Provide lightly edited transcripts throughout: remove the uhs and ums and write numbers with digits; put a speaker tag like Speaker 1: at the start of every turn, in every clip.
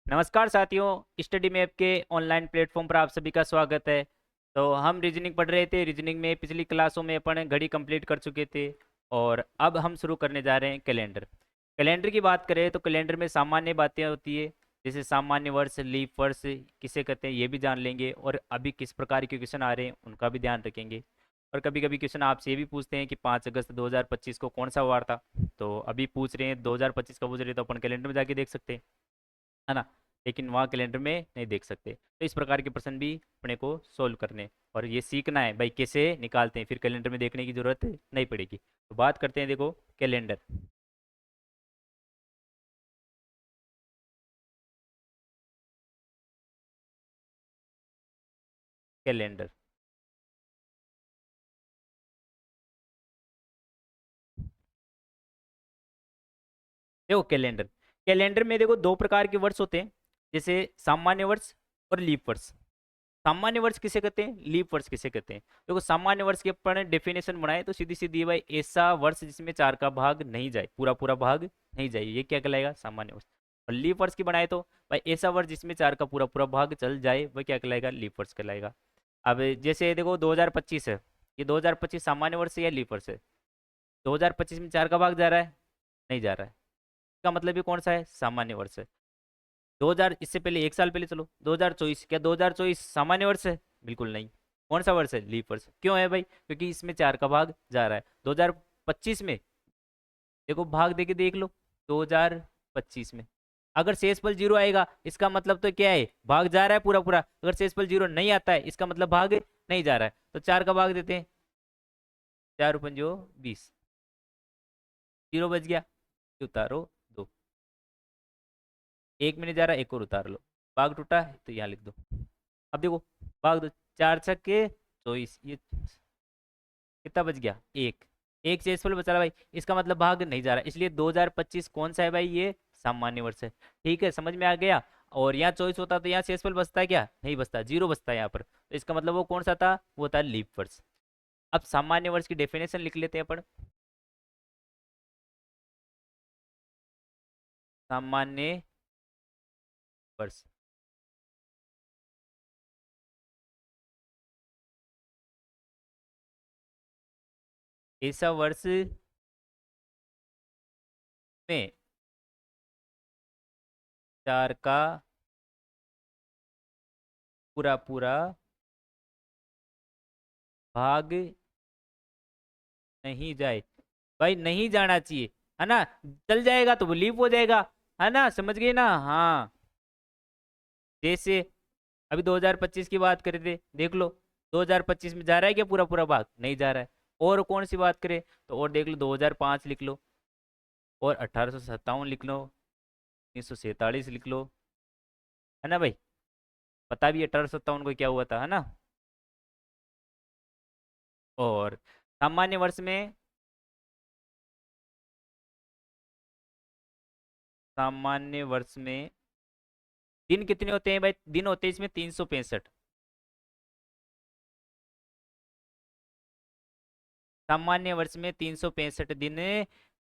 Speaker 1: नमस्कार साथियों, study map के ऑनलाइन प्लेटफॉर्म पर आप सभी का स्वागत है। तो हम रीजनिंग पढ़ रहे थे। रीजनिंग में पिछली क्लासों में अपन घड़ी कंप्लीट कर चुके थे और अब हम शुरू करने जा रहे हैं कैलेंडर। कैलेंडर की बात करें तो कैलेंडर में सामान्य बातें होती है, जैसे सामान्य वर्ष, लीप वर्ष किसे कहते हैं ये भी जान लेंगे, और अभी किस प्रकार के क्वेश्चन आ रहे हैं उनका भी ध्यान रखेंगे। और कभी कभी क्वेश्चन आपसे ये भी पूछते हैं कि 5 अगस्त 2025 को कौन सा वार था। तो अभी पूछ रहे हैं 2025 का पूछ रहे हैं, तो अपन कैलेंडर में जाके देख सकते हैं, है ना। लेकिन वहाँ कैलेंडर में नहीं देख सकते। तो इस प्रकार के प्रश्न भी अपने को सोल्व करने और ये सीखना है भाई कैसे निकालते हैं, फिर कैलेंडर में देखने की जरूरत नहीं पड़ेगी। तो बात करते हैं, देखो कैलेंडर। कैलेंडर देखो, कैलेंडर कैलेंडर में देखो दो प्रकार के वर्ष होते हैं, जैसे सामान्य वर्ष और लीप वर्ष। सामान्य वर्ष किसे कहते हैं, लीप वर्ष किसे कहते हैं। देखो सामान्य वर्ष के अपन डेफिनेशन बनाए तो सीधी सीधी भाई, ऐसा वर्ष जिसमें 4 का भाग नहीं जाए, पूरा पूरा भाग नहीं जाए, ये क्या कहलाएगा, सामान्य वर्ष। और लीप वर्ष की बनाए तो भाई, ऐसा वर्ष जिसमें 4 का पूरा पूरा भाग चल जाए वह क्या कहलाएगा, लीप वर्ष कहलाएगा। अब जैसे देखो 2025 है, ये 2025 सामान्य वर्ष है या लीप वर्ष है। 2025 में 4 का भाग जा रहा है, नहीं जा रहा है, इसका मतलब ये कौन सा है, सामान्य वर्ष है। 2000, इससे पहले एक साल पहले चलो, 2024, क्या 2024 सामान्य वर्ष है, बिल्कुल नहीं। कौन सा वर्ष है, लीप वर्ष। क्यों है भाई, क्योंकि इसमें 4 का भाग जा रहा है। 2025 में देखो भाग दे के देख लो, 2025 में अगर शेषफल जीरो आएगा इसका मतलब तो क्या है, भाग जा रहा है पूरा पूरा। अगर शेषफल जीरो नहीं आता है इसका मतलब भाग नहीं जा रहा है। तो 4 का भाग देते हैं, 4 पंजो 20, जीरो बच गया, ये उतारो दो, एक में नहीं जा रहा, एक और उतार लो, भाग टूटा है तो यहाँ लिख दो। अब देखो भाग दो, 4 छक्के 24, ये कितना बच गया, एक। एक शेषफल बचा रहा भाई, इसका मतलब भाग नहीं जा रहा, इसलिए 2025 कौन सा है भाई, ये सामान्य वर्ष है। ठीक है, समझ में आ गया। और यहाँ 24 होता तो यहाँ शेषफल बचता है क्या, नहीं बचता, जीरो बचता है यहाँ पर, तो इसका मतलब वो कौन सा था, वो था लीप वर्ष। अब सामान्य वर्ष की डेफिनेशन लिख लेते हैं अपन। सामान्य वर्ष ऐसा वर्ष में 4 का पूरा पूरा भाग नहीं जाए। भाई नहीं जाना चाहिए, है ना। चल जाएगा तो वो लीप हो जाएगा, है ना, समझ गए ना। हाँ, जैसे अभी 2025 की बात कर रहे थे, देख लो 2025 में जा रहा है क्या पूरा पूरा भाग, नहीं जा रहा है। और कौन सी बात करें, तो और देख लो 2005 लिख लो, और 1857 लिख लो, 1947 लिख लो, है ना भाई। पता भी 1857 को क्या हुआ था, है ना। और सामान्य वर्ष में, सामान्य वर्ष में दिन कितने होते हैं भाई, दिन होते हैं इसमें 365। सामान्य वर्ष में 365 दिन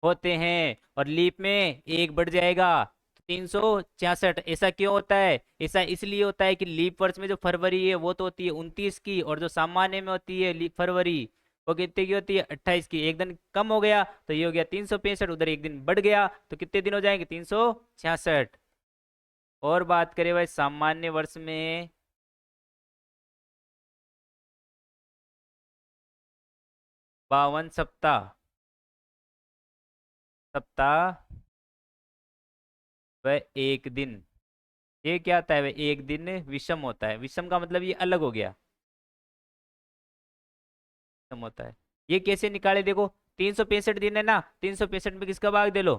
Speaker 1: होते हैं, और लीप में एक बढ़ जाएगा, 366। ऐसा क्यों होता है, ऐसा इसलिए होता है कि लीप वर्ष में जो फरवरी है वो तो होती है 29 की, और जो सामान्य में होती है लीप फरवरी, वो कितने की होती है, 28 की। एक दिन कम हो गया तो ये हो गया 365, उधर एक दिन बढ़ गया तो कितने दिन हो जाएंगे, 366। और बात करें भाई सामान्य वर्ष में, 52 सप्ताह, सप्ताह व एक दिन। ये क्या आता है भाई, एक दिन विषम होता है, विषम का मतलब ये अलग हो गया, विषम होता है। ये कैसे निकाले, देखो 365 दिन है ना, 365 में किसका भाग दे लो,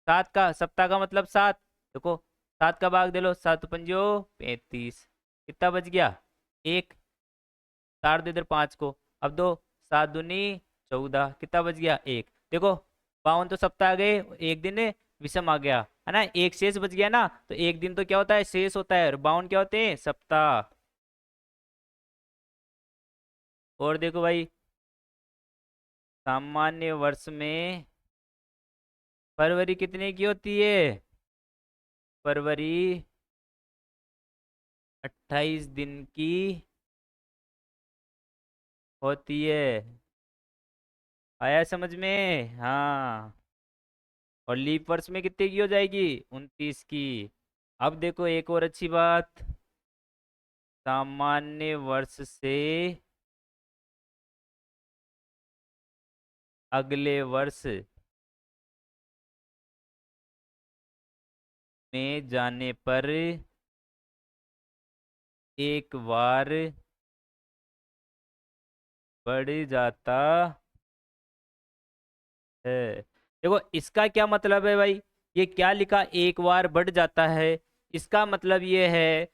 Speaker 1: 7 का। सप्ताह का मतलब 7, देखो 7 का भाग दे लो, 7 पंजो 35, कितना बच गया, एक। तार दे इधर 5 को, अब दो, 7 दूनी 14, कितना बच गया, एक। देखो 52 तो सप्ताह आ गए, एक दिन विषम आ गया, है ना, एक शेष बच गया ना। तो एक दिन तो क्या होता है, शेष होता है, और 52 क्या होते हैं, सप्ताह। और देखो भाई सामान्य वर्ष में फरवरी कितने की होती है, फरवरी 28 दिन की होती है। आया समझ में? हाँ। और लीप वर्ष में कितने की हो जाएगी? 29 की। अब देखो एक और अच्छी बात, सामान्य वर्ष से अगले वर्ष में जाने पर एक बार बढ़ जाता है। देखो इसका क्या मतलब है भाई, ये क्या लिखा, एक बार बढ़ जाता है, इसका मतलब ये है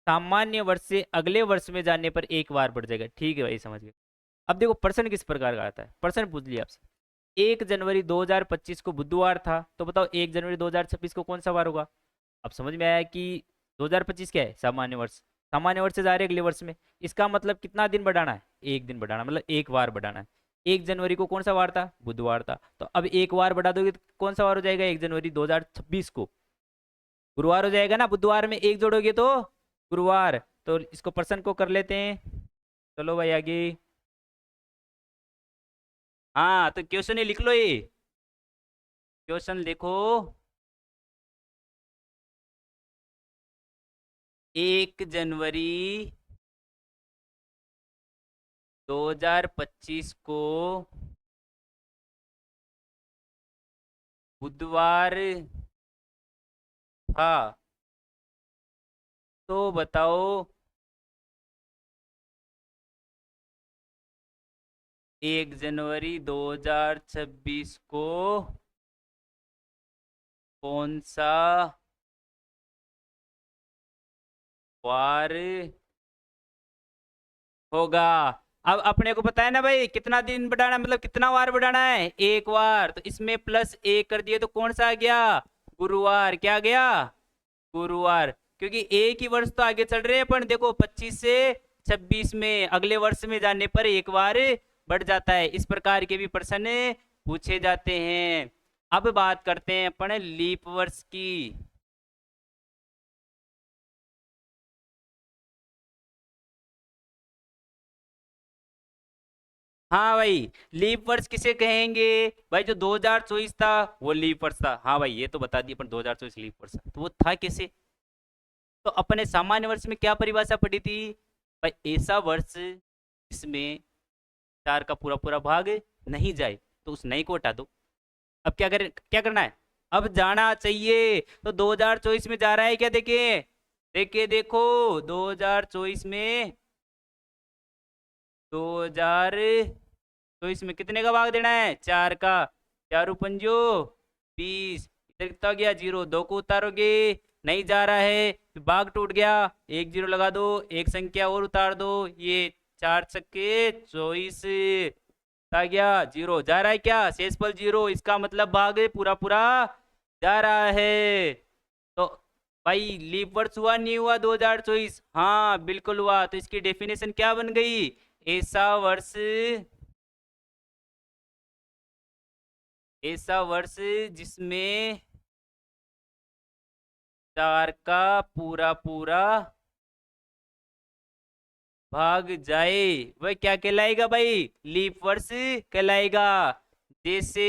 Speaker 1: सामान्य वर्ष से अगले वर्ष में जाने पर एक बार बढ़ जाएगा। ठीक है भाई, समझ गए। अब देखो प्रश्न किस प्रकार का आता है, प्रश्न पूछ लिया आपसे, 1 जनवरी 2025 को बुधवार था, तो बताओ 1 जनवरी 2026 को कौन सा वार होगा? अब समझ में आया कि 2025 क्या है? सामान्य वर्ष। सामान्य वर्ष से जा रहे हैं अगले वर्ष में, इसका मतलब कितना दिन बढ़ाना है? एक दिन बढ़ाना, मतलब एक बार बढ़ाना है। 1 जनवरी को कौन सा वार था? बुधवार था। तो अब एक बार बढ़ा दोगे तो कौन सा वार हो जाएगा? 1 जनवरी 2026 को गुरुवार हो जाएगा ना, बुधवार में एक जोड़ोगे तो गुरुवार। तो इसको प्रश्न को कर लेते हैं। चलो भाई आगे। हाँ तो क्वेश्चन ही लिख लो, ये क्वेश्चन देखो। 1 जनवरी 2025 को बुधवार था, तो बताओ 1 जनवरी 2026 को कौन सा वार होगा? अब अपने को पता है ना भाई, कितना दिन बढ़ाना, मतलब कितना वार बढ़ाना है? एक बार। तो इसमें प्लस एक कर दिए तो कौन सा आ गया? गुरुवार। क्या आ गया? गुरुवार। क्योंकि एक ही वर्ष तो आगे चल रहे हैं अपन, देखो 25 से 26 में अगले वर्ष में जाने पर एक बार बढ़ जाता है। इस प्रकार के भी प्रश्न पूछे जाते हैं। अब बात करते हैं अपन लीप वर्ष की। हाँ भाई, लीप वर्ष किसे कहेंगे? भाई जो 2024 था वो लीप वर्ष था। हाँ भाई ये तो बता दिए अपन, 2024 लीप वर्ष था। तो वो था कैसे? तो अपने सामान्य वर्ष में क्या परिभाषा पड़ी थी भाई? ऐसा वर्ष जिसमें 4 का पूरा पूरा भाग नहीं जाए, तो उस नई को हटा दो। अब क्या करना है? अब जाना चाहिए। तो 2024 में जा रहा है क्या? देखिए देखिए देखो, 2024 में 2024 में कितने का भाग देना है? 4 का। चारू पंजो 20। इधर कितना हो गया? जीरो। दो को उतारोगे, नहीं जा रहा है, फिर भाग टूट गया, एक जीरो लगा दो, एक संख्या और उतार दो, ये 4 छक्के 24 आ गया। जीरो जा रहा है क्या? शेषफल जीरो, इसका मतलब भाग पूरा पूरा जा रहा है। तो भाई लीप वर्ष हुआ नहीं हुआ 2024? हाँ बिल्कुल हुआ। तो इसकी डेफिनेशन क्या बन गई? ऐसा वर्ष, ऐसा वर्ष जिसमें 4 का पूरा पूरा भाग जाए, वह क्या कहलाएगा भाई? लीप वर्ष कहलाएगा। जैसे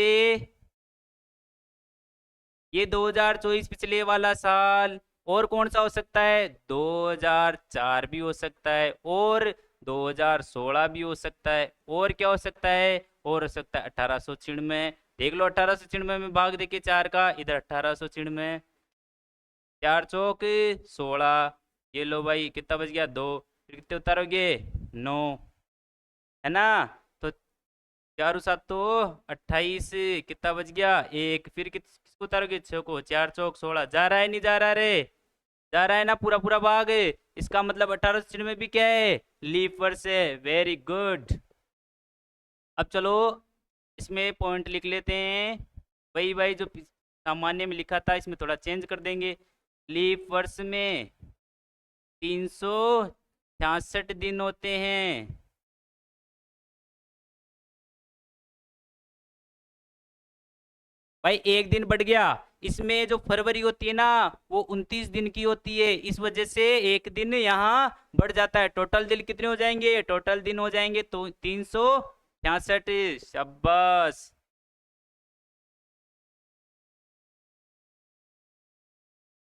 Speaker 1: ये 2024 पिछले वाला साल, और कौन सा हो सकता है? 2004 भी हो सकता है, और 2016 भी हो सकता है, और क्या हो सकता है? और हो सकता है 1896। देख लो, 1896 में भाग देके 4 का, इधर 1896, 4 चौक 16। ये लो भाई, कितना बच गया? दो। फिर कितने उतारोगे? 9, है ना? तो 4 और 7 तो 28, कितना बच गया? एक। फिर किसको उतारोगे? 6 को। 4 चौक 16। जा रहा है नहीं जा रहा रे? जा रहा है ना पूरा पूरा भाग? इसका मतलब 1896 में भी क्या है? लीप वर्ष है। Very good. अब चलो इसमें पॉइंट लिख लेते हैं। वही भाई जो सामान्य में लिखा था, इसमें थोड़ा चेंज कर देंगे। लीप वर्ष में 366 दिन होते हैं। भाई एक दिन बढ़ गया, इसमें जो फरवरी होती है ना वो 29 दिन की होती है, इस वजह से एक दिन यहाँ बढ़ जाता है। टोटल दिन कितने हो जाएंगे? टोटल दिन हो जाएंगे तो 366। शाबाश।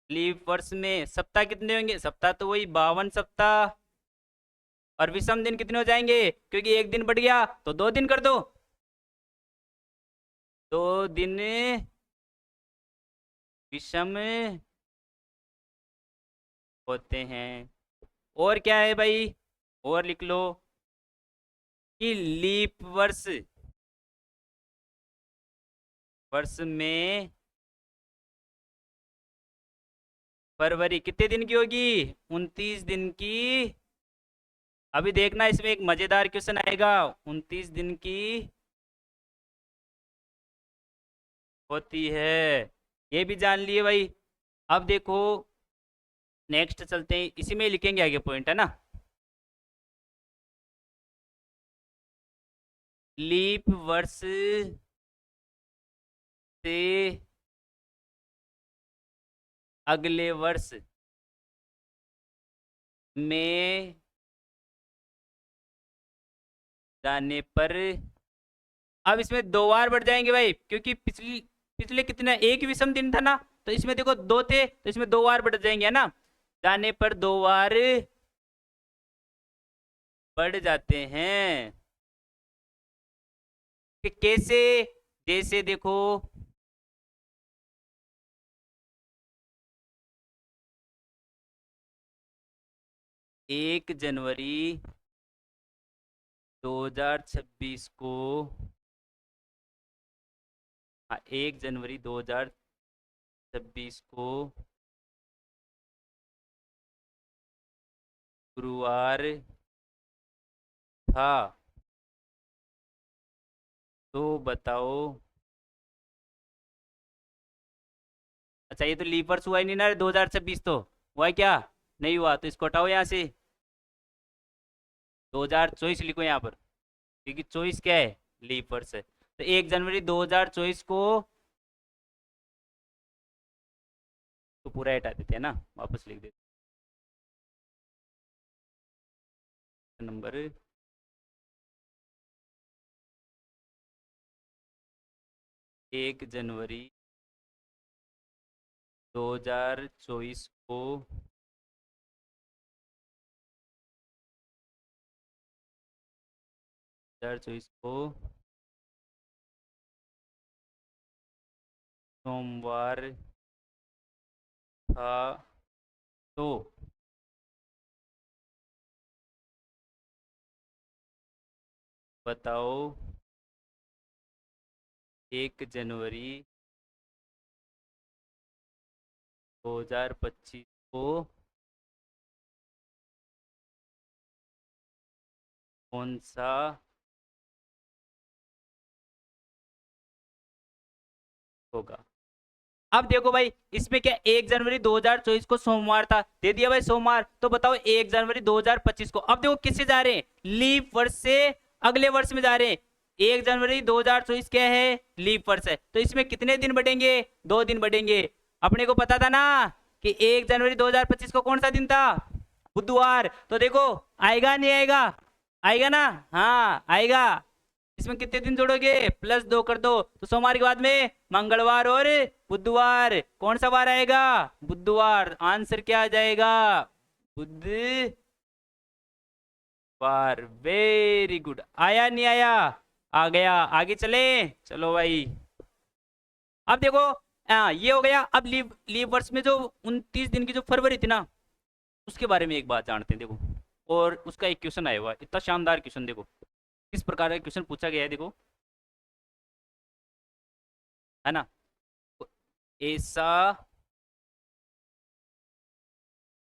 Speaker 1: लीप वर्ष में सप्ताह कितने होंगे? सप्ताह तो वही 52 सप्ताह। और विषम दिन कितने हो जाएंगे? क्योंकि एक दिन बढ़ गया तो 2 दिन कर दो। 2 दिन विषम होते हैं। और क्या है भाई? और लिख लो कि लीप वर्ष वर्ष में फरवरी कितने दिन की होगी? 29 दिन की। अभी देखना इसमें एक मजेदार क्वेश्चन आएगा। 29 दिन की होती है, ये भी जान लिए भाई। अब देखो नेक्स्ट चलते हैं, इसी में लिखेंगे आगे पॉइंट, है ना। लीप वर्ष से अगले वर्ष में जाने पर, अब इसमें 2 बार बढ़ जाएंगे भाई, क्योंकि पिछली पिछले कितना एक ही विषम दिन था ना, तो इसमें देखो 2 थे तो इसमें 2 बार बढ़ जाएंगे, है ना। जाने पर 2 बार बढ़ जाते हैं। कि कैसे? जैसे देखो 1 जनवरी 2026 को, हाँ 1 जनवरी 2026 को गुरुवार था, तो बताओ। अच्छा ये तो लीपर्स हुआ ही नहीं ना 2026, तो हुआ है क्या? नहीं हुआ तो इसको हटाओ यहाँ से। 2024 लिखो यहाँ पर, क्योंकि 24 क्या है? लीपर्स है। तो 1 जनवरी 2024 को तो पूरा हटा देते हैं ना, वापस लिख देते हैं नंबर। 1 जनवरी 2024 को 2024 को सोमवार था, तो बताओ 1 जनवरी 2025 को कौन सा होगा? अब देखो भाई इसमें क्या, 1 जनवरी 2024 को सोमवार था, दे दिया भाई सोमवार, तो बताओ 1 जनवरी 2025 को। अब देखो किससे जा रहे हैं? लीप वर्ष से अगले वर्ष में जा रहे हैं। 1 जनवरी 2024 क्या है? लीप वर्ष है, तो इसमें कितने दिन बढ़ेंगे? 2 दिन बढ़ेंगे। अपने को पता था ना कि 1 जनवरी 2025 को कौन सा दिन था? बुधवार। तो देखो आएगा नहीं आएगा? आएगा ना? हाँ आएगा। इसमें कितने दिन जोड़ोगे? +2 कर दो, तो सोमवार के बाद में मंगलवार और बुधवार, कौन सा वार आएगा? बुधवार। आंसर क्या आ जाएगा? बुधवार। Very good. आया नहीं आया? आ गया। आगे चले, चलो भाई। अब देखो ये हो गया। अब लीव वर्ष में जो 29 दिन की जो फरवरी थी ना, उसके बारे में एक बात जानते हैं देखो। और उसका एक क्वेश्चन आया हुआ है, इतना शानदार क्वेश्चन, देखो किस प्रकार का क्वेश्चन पूछा गया है, देखो, है ना। तो ऐसा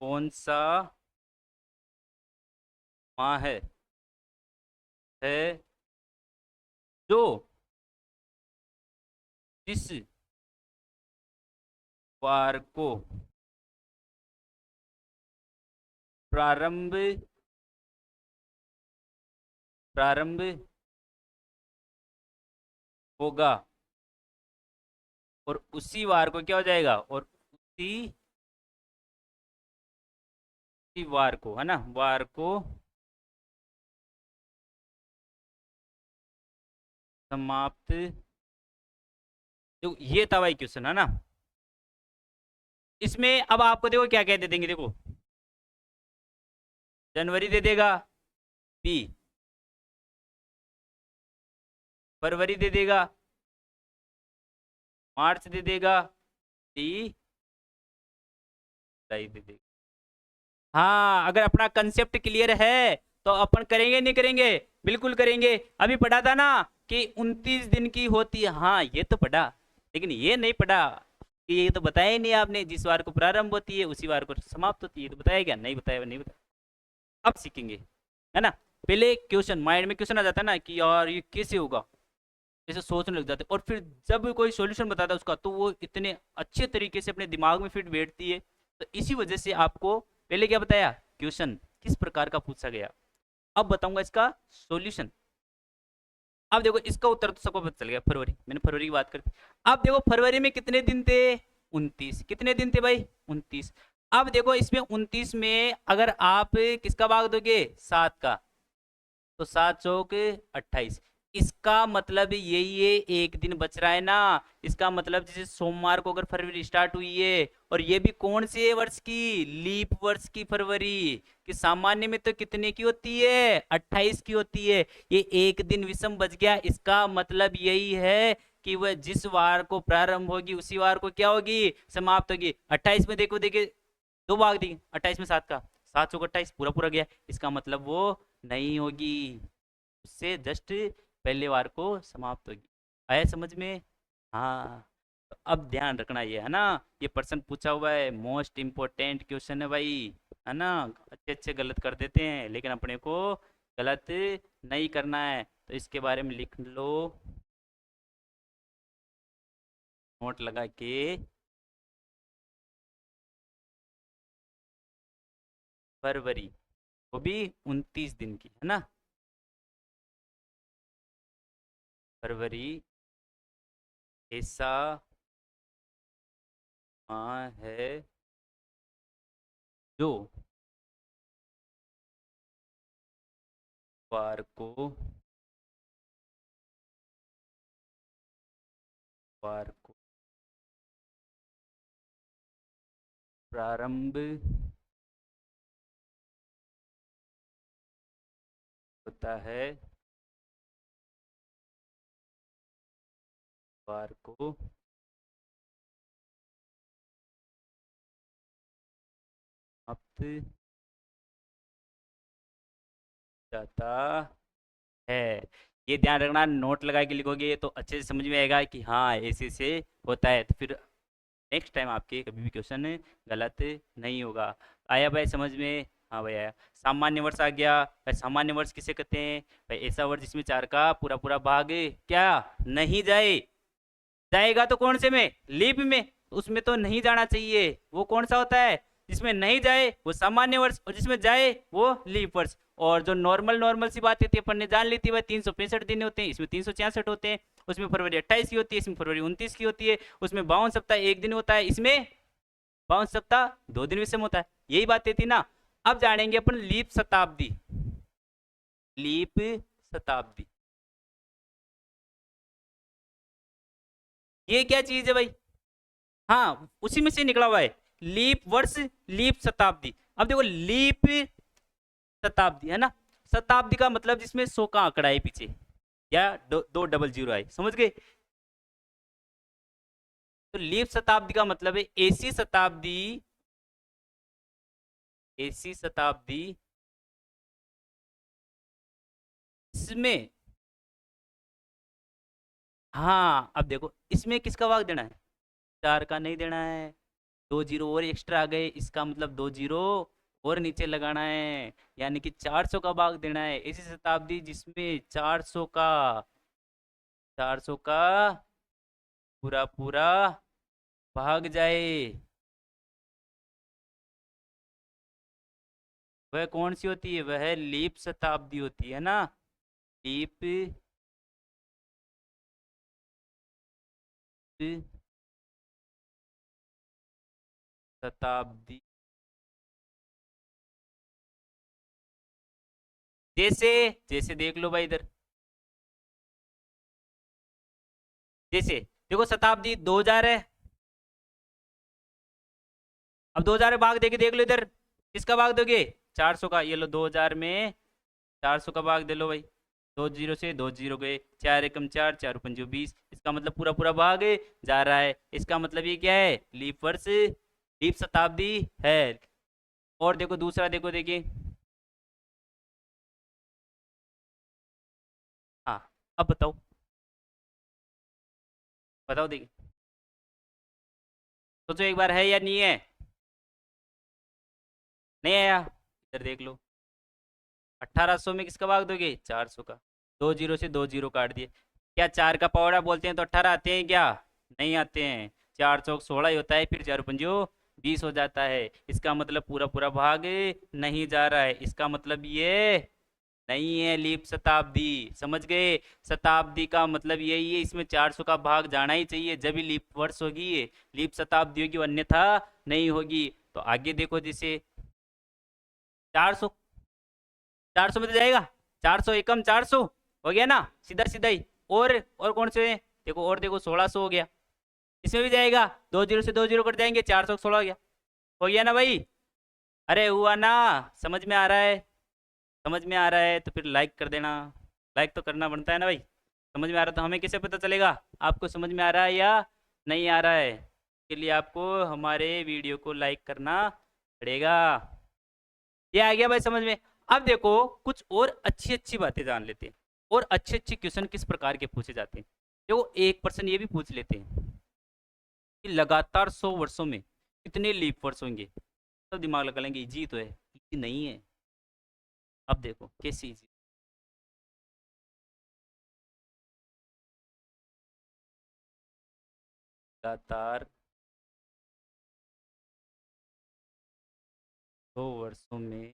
Speaker 1: कौन सा माह है जो जिस वार को प्रारंभ प्रारंभ होगा? और उसी वार को क्या हो जाएगा, और उसी वार को, है ना, वार को समाप्त। देखो ये था भाई क्वेश्चन, है ना। इसमें अब आपको देखो क्या कह दे देंगे, देखो जनवरी दे देगा बी, फरवरी दे देगा, मार्च दे देगा डी, जुलाई दे देगा। हाँ, अगर अपना कंसेप्ट क्लियर है तो अपन करेंगे नहीं करेंगे, बिल्कुल करेंगे। अभी पढ़ा था ना कि 29 दिन की होती है, हाँ ये तो पढ़ा, लेकिन ये नहीं पढ़ा कि ये तो बताया ही नहीं आपने, जिस वार को प्रारंभ होती है उसी वार को समाप्त होती है, तो बताया क्या, नहीं बताया, नहीं बताया। अब सीखेंगे, है ना। पहले क्वेश्चन माइंड में क्वेश्चन आ जाता है ना कि यार ये कैसे होगा, ऐसे सोचने लग जाते, और फिर जब कोई सॉल्यूशन बताता है उसका, तो वो इतने अच्छे तरीके से अपने दिमाग में फिट बैठती है। तो इसी वजह से आपको पहले क्या बताया, क्वेश्चन किस प्रकार का पूछा गया, अब बताऊंगा इसका सॉल्यूशन। अब देखो इसका उत्तर तो सबको पता चल गया, फरवरी, मैंने फरवरी की बात कर दी। अब देखो फरवरी में कितने दिन थे, 29, कितने दिन थे भाई, 29। अब देखो इसमें 29 में अगर आप किसका भाग दोगे, 7 का, तो 7 चौक 28। इसका मतलब यही है, एक दिन बच रहा है ना। इसका मतलब जैसे सोमवार को अगर फरवरी स्टार्ट हुई है, और ये भी कौन से वर्ष की, लीप वर्ष की फरवरी, कि सामान्य में तो कितने की होती है, 28 की होती है। ये एक दिन विषम बच गया, इसका मतलब यही है कि वह जिस वार को प्रारंभ होगी उसी वार को क्या होगी, समाप्त होगी। 28 में देखो, देखिए दो भाग दी, 28 में 7 का, 7 चौक 28 पूरा पूरा गया, इसका मतलब वो नहीं होगी, उससे जस्ट पहले वार को समाप्त होगी। आया समझ में। हाँ, तो अब ध्यान रखना ये, है ना, ये प्रश्न पूछा हुआ है, मोस्ट इम्पोर्टेंट क्वेश्चन है भाई, है ना। अच्छे अच्छे गलत कर देते हैं, लेकिन अपने को गलत नहीं करना है, तो इसके बारे में लिख लो, नोट लगा के। फरवरी, वो भी 29 दिन की, है ना। फरवरी ऐसा माह है जो वार को प्रारंभ होता है, वार को समाप्त जाता है। ये ध्यान रखना, नोट लगा के लिखोगे तो अच्छे से समझ में आएगा कि हाँ ऐसे से होता है, तो फिर नेक्स्ट टाइम आपके कभी भी क्वेश्चन गलत नहीं होगा। आया भाई समझ में, हाँ भाई आया। सामान्य वर्ष आ गया भाई, सामान्य वर्ष किसे कहते हैं भाई, ऐसा वर्ष जिसमें 4 का पूरा पूरा भाग क्या नहीं जाए, जाएगा तो कौन से में, लीप में, उसमें तो नहीं जाना चाहिए, वो कौन सा होता है, जिसमें नहीं जाए वो सामान्य वर्ष, और जिसमें जाए वो लीप वर्ष। और जो नॉर्मल नॉर्मल सी बातें थी अपन ने जान ली थी भाई, 365 दिन होते हैं, इसमें 366 होते हैं। उसमें फरवरी 28 की होती है, इसमें फरवरी 29 की होती है। उसमें 52 सप्ताह एक दिन होता है, इसमें 52 सप्ताह 2 दिन विषम होता है। यही बातें थी ना। अब जानेंगे अपन लीप शताब्दी, लीप शताब्दी ये क्या चीज है भाई, हाँ उसी में से निकला हुआ है, लीप वर्ष, लीप शताब्दी। अब देखो लीप शताब्दी, है ना, शताब्दी का मतलब जिसमें 100 का आंकड़ा है पीछे, या दो डबल जीरो है, समझ गए। तो लीप शताब्दी का मतलब है ऐसी शताब्दी, ऐसी शताब्दी इसमें, हाँ अब देखो इसमें किसका भाग देना है, 4 का नहीं देना है, 2 जीरो और एक्स्ट्रा आ गए, इसका मतलब 2 जीरो और नीचे लगाना है, यानी कि 400 का भाग देना है। ऐसी शताब्दी जिसमें 400 का पूरा पूरा भाग जाए, वह कौन सी होती है, वह लीप शताब्दी होती है ना, लीप शताब्दी, जैसे जैसे देख लो भाई इधर, जैसे देखो शताब्दी 2000 है। अब 2000 में भाग देके देख लो इधर, किसका भाग दोगे? 400 का। ये लो 2000 में 400 का भाग दे लो भाई। दो जीरो से दो जीरो गए, चार एकम चार, चार पंजो 20। इसका मतलब पूरा पूरा भाग जा रहा है। इसका मतलब ये क्या है? लीप वर्ष, लीप शताब्दी है। और देखो दूसरा, देखो देखिए। हाँ, अब बताओ, बताओ देखिए, सोचो एक बार, है या नहीं है? नहीं आया? इधर देख लो, 1800 में किसका भाग दोगे? 400 का। दो जीरो से दो जीरो काट दिए। क्या चार का पौड़ा बोलते हैं तो 18 आते हैं क्या? नहीं आते हैं। चार चौक 16 ही होता है, फिर चार पंजो 20 हो जाता है। इसका मतलब पूरा पूरा भाग नहीं जा रहा है। इसका मतलब ये नहीं है लीप शताब्दी। समझ गए? शताब्दी का मतलब यही है, इसमें 400 का भाग जाना ही चाहिए, जब ही लीप वर्ष होगी, ये लीप शताब्दी होगी, अन्यथा नहीं होगी। तो आगे देखो, जैसे 400, 400 में तो जाएगा। 400 एकम 400 हो गया ना, सीधा सीधा ही। और कौन से हैं? देखो, और देखो 1600 हो गया, इसमें भी जाएगा। दो जीरो से दो जीरो कट जाएंगे, 416 हो गया। हो गया ना भाई? अरे हुआ ना? समझ में आ रहा है? समझ में आ रहा है तो फिर लाइक कर देना। लाइक तो करना बनता है ना भाई। समझ में आ रहा तो हमें कैसे पता चलेगा आपको समझ में आ रहा है या नहीं आ रहा है? इसके लिए आपको हमारे वीडियो को लाइक करना पड़ेगा। ये आ गया भाई समझ में? अब देखो, कुछ और अच्छी अच्छी बातें जान लेते हैं, और अच्छे अच्छे क्वेश्चन किस प्रकार के पूछे जाते हैं। देखो, एक पर्सन ये भी पूछ लेते हैं कि लगातार 100 वर्षों में कितने लीप वर्ष होंगे। तो दिमाग लगा लेंगे, इजी तो है। इजी नहीं है। अब देखो कैसी इजी। लगातार 100 वर्षों में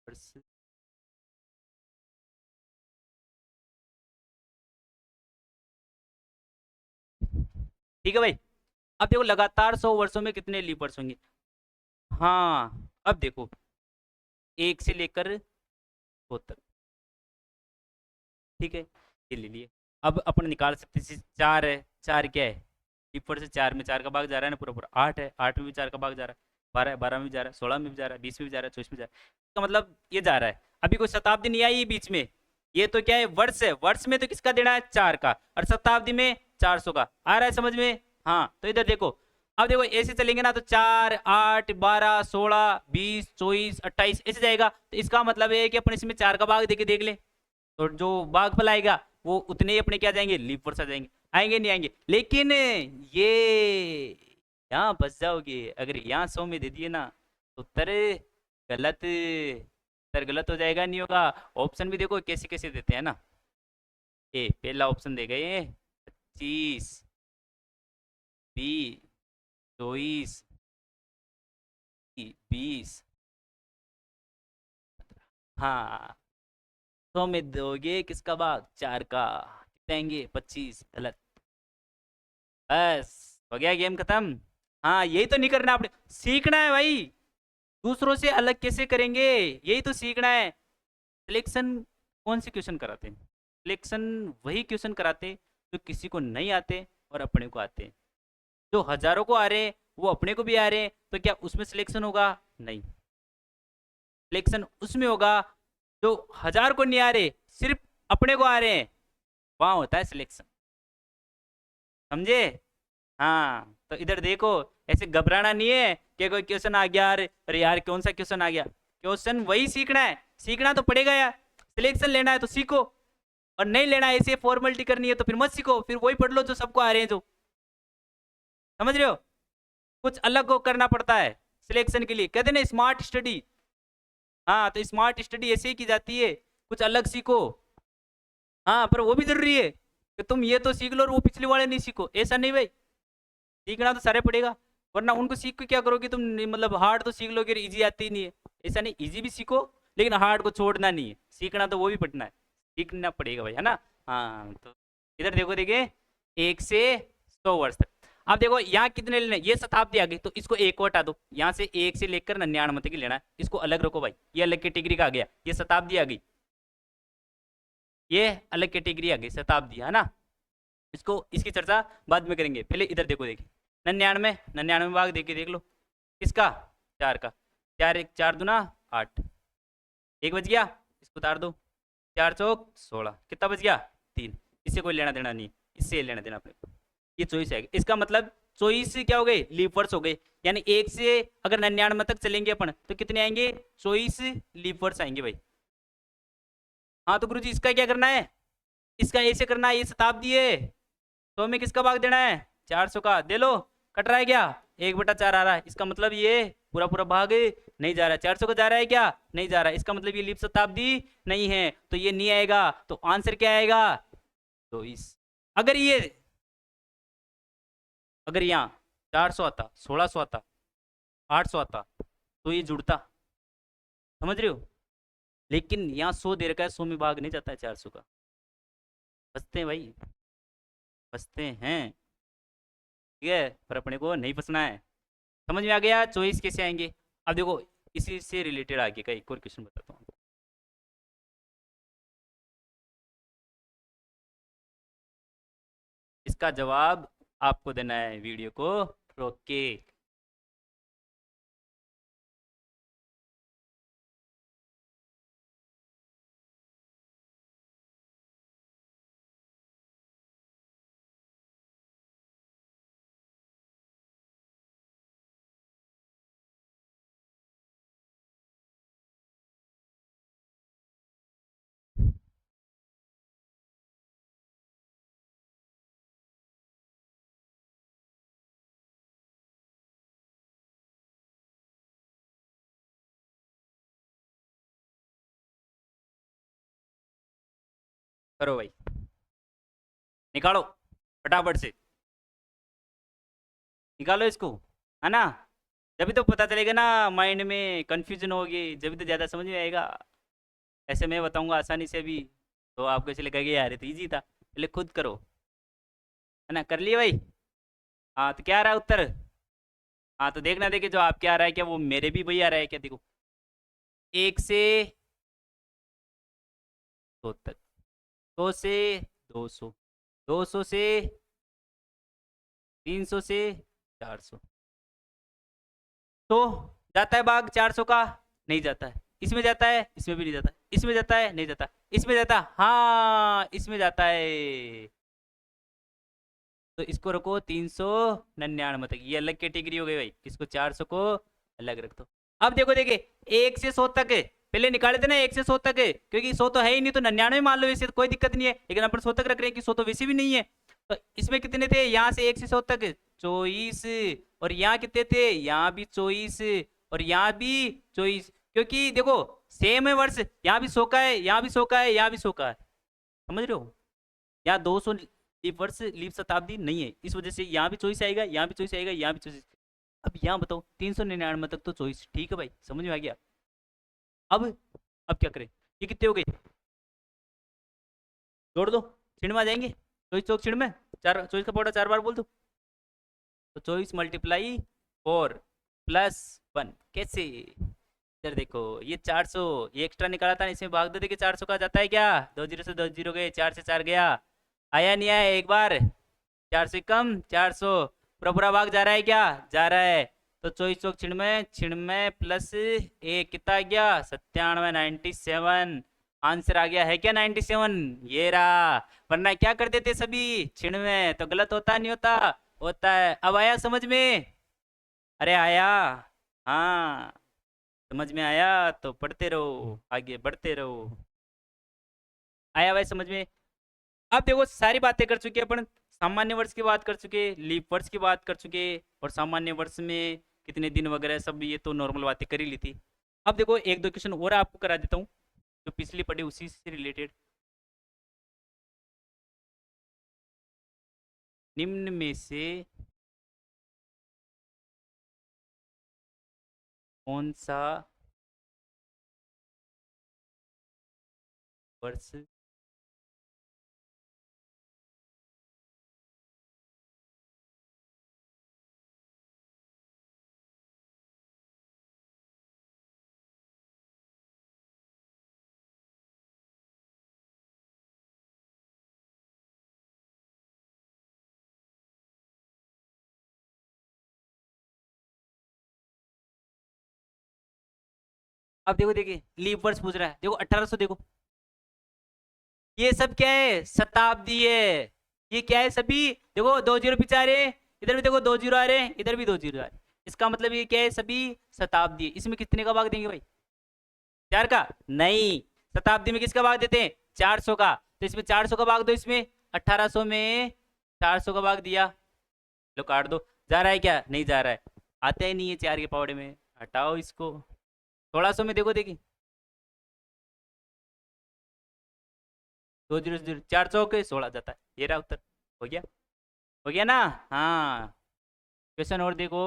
Speaker 1: वर्ष, ठीक है भाई। अब देखो, लगातार 100 वर्षों में कितने लीप वर्ष होंगे। हाँ, अब देखो, एक से लेकर दो तक, ठीक है, ये ले लिए। अब अपन निकाल सकते हैं, जैसे चार है, चार क्या है? ऊपर से चार में चार का भाग जा रहा है ना, पूरा पूरा। आठ है, आठ में भी चार का भाग जा रहा है। बारह है, बारह में भी जा रहा है। 16 में भी जा रहा है, 20 में भी जा रहा है, 24 में जा रहा है। इसका मतलब ये जा रहा है। अभी कोई शताब्दी नहीं आई बीच में। ये तो क्या है? वर्ष है। वर्ष में तो किसका देना है? चार का। और शताब्दी में 400 का। आ रहा है समझ में? हाँ, तो इधर देखो, अब देखो ऐसे चलेंगे ना, तो 4, 8, 12, 16, 20, 24, 28 ऐसे जाएगा। तो इसका मतलब है कि अपन इसमें चार का भाग देके देख ले, तो जो भागफल आएगा वो उतने ही अपने क्या जाएंगे? लीप वर्ष आ जाएंगे। आएंगे नहीं आएंगे? लेकिन ये यहाँ फंस जाओगे। अगर यहाँ 100 में दे दिए ना, तो उत्तर गलत, उत्तर गलत हो जाएगा, नहीं होगा। ऑप्शन भी देखो कैसे कैसे देते हैं ना। ए पहला ऑप्शन दे गए 25, 20, 24, 20। हाँ, 100 में दोगे किसका भाग? चार का। देंगे 25। गलत। बस, हो गया गेम खत्म। हाँ, यही तो नहीं करना आपने, सीखना है भाई। दूसरों से अलग कैसे करेंगे, यही तो सीखना है। सिलेक्शन कौन से क्वेश्चन कराते हैं? सिलेक्शन वही क्वेश्चन कराते हैं जो किसी को नहीं आते और अपने को आते हैं। जो हजारों को आ रहे हैं वो अपने को भी आ रहे हैं, तो क्या उसमें सिलेक्शन होगा? नहीं। सिलेक्शन उसमें होगा जो हजार को नहीं आ रहे, सिर्फ अपने को आ रहे हैं, वहां होता है सिलेक्शन। समझे? हाँ, तो इधर देखो, ऐसे घबराना नहीं है कि कोई क्वेश्चन आ गया, अरे यार कौन सा क्वेश्चन आ गया। क्वेश्चन वही सीखना है, सीखना तो पड़ेगा यार। सिलेक्शन लेना है तो सीखो, और नहीं लेना है, ऐसे फॉर्मेलिटी करनी है तो फिर मत सीखो, फिर वही पढ़ लो जो सबको आ रहे हैं जो। समझ रहे हो? कुछ अलग को करना पड़ता है सिलेक्शन के लिए, कहते हैं ना स्मार्ट स्टडी। हाँ, तो स्मार्ट स्टडी ऐसे ही की जाती है, कुछ अलग सीखो। हाँ, पर वो भी जरूरी है कि तुम ये तो सीख लो और वो पिछले वाले नहीं सीखो, ऐसा नहीं भाई। सीखना तो सारे पड़ेगा, वरना उनको सीख के क्या करोगे तुम? मतलब हार्ड तो सीख लोगे, इजी आती ही नहीं है। ऐसा नहीं, इजी भी सीखो लेकिन हार्ड को छोड़ना नहीं है। सीखना तो वो भी पड़ना है, सीखना पड़ेगा भाई, है ना। हाँ तो इधर देखो, देखिए 1 से 100 वर्ष तक। अब देखो यहाँ कितने लेने, ये शताब्दी आ गई तो इसको एक को हटा दो, यहाँ से 1 से लेकर 99 तक ही लेना है, इसको अलग रखो भाई, ये अलग कैटेगरी का आ गया, ये शताब्दी आ गई, ये अलग कैटेगरी आ गई शताब्दी, है ना। इसको, इसकी चर्चा बाद में करेंगे, पहले इधर देखो, देखिए 99, भाग देखिए, देख लो किसका, 4 का, 4 1 4 दूना 8, 1 बच गया, इसको उतार दो, 4 चौक 16, कितना बच गया, 3। इससे कोई लेना देना नहीं, इससे लेना देना अपने को। ये चॉइस है, इसका मतलब चॉइस क्या हो गए, लीप वर्ड्स हो गए, यानी 1 से अगर 99 तक चलेंगे अपन तो कितने आएंगे, चॉइस लीप वर्ड्स आएंगे भाई। हाँ तो गुरुजी इसका क्या करना है, इसका ऐसे करना है, ये शताब्दी है, तो हमें किसका भाग देना है, 400 का, दे लो, कट रहा है क्या, 1/4 आ रहा है, इसका मतलब ये पूरा पूरा भाग नहीं जा रहा है, 400 का जा रहा है क्या, नहीं जा रहा है, इसका मतलब ये लीप शताब्दी नहीं है, तो ये नहीं आएगा, तो आंसर क्या आएगा, तो इस, अगर ये, अगर यहाँ 400 आता, 1600 आता, 800 आता, तो ये जुड़ता, समझ रहे हो, लेकिन यहाँ 100 दे रखा है, 100 में भाग नहीं जाता है 400 का, फंसते हैं भाई, फंसते हैं, ठीक है, पर अपने को नहीं फंसना है। समझ में आ गया चॉइस कैसे आएंगे। अब देखो इसी से रिलेटेड आगे का एक और क्वेश्चन बताता हूँ। इसका जवाब आपको देना है वीडियो को रोक के। करो भाई, निकालो फटाफट से, निकालो इसको, है ना, जब तो पता चलेगा ना, माइंड में कंफ्यूजन होगी जब तो ज़्यादा समझ में आएगा। ऐसे मैं बताऊंगा आसानी से भी, तो आपको ऐसे लगेगा यार ये तो ईजी था, पहले खुद करो, है ना, कर लिए भाई। हाँ तो क्या आ रहा है उत्तर, हाँ तो देखना, देखिए जो आपके आ रहा है क्या वो मेरे भी वही आ रहा है क्या, देखो 1 से 100 तक, 100 से 200, 200 से 300 से 400, तो जाता है भाग 400 का, नहीं जाता है, इसमें जाता है, इसमें भी नहीं जाता, इसमें जाता है, नहीं जाता, इसमें जाता है, हाँ इसमें जाता है, तो इसको रखो 399 तक, ये अलग कैटेगरी हो गई भाई, इसको 400 को अलग रख दो। अब देखो, देखिए 1 से 100 तक है, पहले निकाले थे ना 1 से 100 तक है, क्योंकि 100 तो है ही नहीं, तो 99 मान लो, वैसे तो कोई दिक्कत नहीं है, लेकिन अपन 100 तक रख रहे हैं कि 100 तो वैसे भी नहीं है। तो इसमें कितने थे, यहाँ से 1 से 100 तक 24, और यहाँ कितने थे, यहाँ भी 24, और यहाँ भी 24, क्योंकि देखो सेम है वर्ष, यहाँ भी 100 का है, यहाँ भी 100 का है, यहाँ भी 100 का है, समझ रहे हो, यहाँ 200 लीप वर्ष लीप शताब्दी नहीं है, इस वजह से यहाँ भी चॉइस आएगा, यहाँ भी चॉइस आएगा, यहाँ भी चॉइस। अब यहाँ बताओ 399 तक तो चॉइस, ठीक है भाई, समझ में आ गया। अब अब क्या करें, ये कितने हो गए, जोड़ दो, छिड़ में आ जाएंगे, 24 चौक छिड़ में, चार 24 का पौड़ा 4 बार बोल दो, तो 24 × 4 + 1 कैसे, इधर देखो ये 400, ये एक्स्ट्रा निकाला था, इसमें भाग दो, देखिए 400 का जाता है क्या, 2 जीरो से 2 जीरो गए, 4 से 4 गया, आया नहीं आया एक बार, 400 कम 400, पूरा पूरा भाग जा रहा है क्या, जा रहा है, तो 24 चौक छिड़मे, छिड़मे +1 कितना आ गया, 97 97, आंसर आ गया है क्या 97, ये रहा, वरना क्या कर देते सभी छिड़मे, तो गलत होता नहीं होता, होता है। अब आया समझ में, अरे आया, हाँ समझ में आया, तो पढ़ते रहो, आगे बढ़ते रहो, आया भाई समझ में। अब देखो सारी बातें कर चुके अपन, सामान्य वर्ष की बात कर चुके, लीप वर्ष की बात कर चुके, और सामान्य वर्ष में कितने दिन वगैरह सब, ये तो नॉर्मल बातें कर ही ली थी। अब देखो एक दो क्वेश्चन और आपको करा देता हूँ, जो पिछली पढ़ी उसी से रिलेटेड। निम्न में से कौन सा वर्ष अब देखो, देखिए लीप वर्ष पूछ रहा है, देखो 1800, देखो ये सब क्या है, शताब्दी है। ये क्या है सभी, देखो दो जीरो पीछे आ रहे हैं, इधर भी देखो दो जीरो आ रहे हैं, इधर भी दो जीरो आ रहे हैं। इसका मतलब ये क्या है, सभी शताब्दी है। इसमें कितने का भाग देंगे भाई, 4 का? नहीं, शताब्दी में किसका भाग देते हैं, 400 का। तो इसमें 400 का भाग दो, इसमें 1800 में 400 का भाग दिया, लो काट दो। जा रहा है क्या, नहीं जा रहा है, आता ही नहीं है 4 के पावड़े में, हटाओ इसको। 1600 में देखो, देखिए दो जीरो जीरो, 400 के 16 जाता है, ये रहा उत्तर। हो गया, हो गया ना। हाँ, क्वेश्चन और देखो।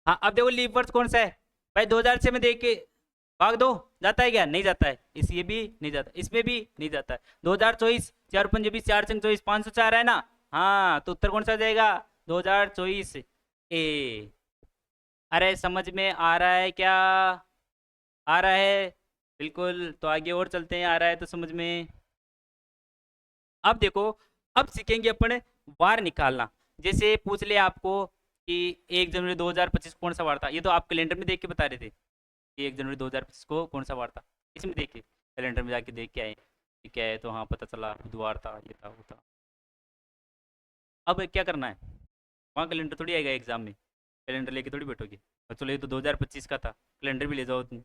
Speaker 1: हाँ, अब देखो लीप वर्ष कौन सा है भाई, 2006 में देख के भाग दो, जाता है क्या, नहीं जाता है। इस ये भी नहीं जाता, इसमें भी नहीं जाता है। 2024, 4 पंजे 20, 4 चंग 24, 504 है ना। हाँ, तो उत्तर कौन सा आ जाएगा, 2024 ए। अरे समझ में आ रहा है क्या, आ रहा है, बिल्कुल। तो आगे और चलते हैं, आ रहा है तो समझ में। अब देखो, अब सीखेंगे अपन वार निकालना। जैसे पूछ ले आपको कि 1 जनवरी 2025 कौन सा वार था, ये तो आप कैलेंडर में देख के बता रहे थे कि 1 जनवरी 2025 को कौन सा वार था। इसमें देखिए, कैलेंडर में जाके देख के आए कि क्या है, तो हाँ पता चला बुधवार था, ये था वो था। अब क्या करना है, वहाँ कैलेंडर थोड़ी आएगा एग्जाम में, कैलेंडर लेके थोड़ी बैठोगे। और चलो, ये तो 2025 का था, कैलेंडर भी ले जाओ तुम।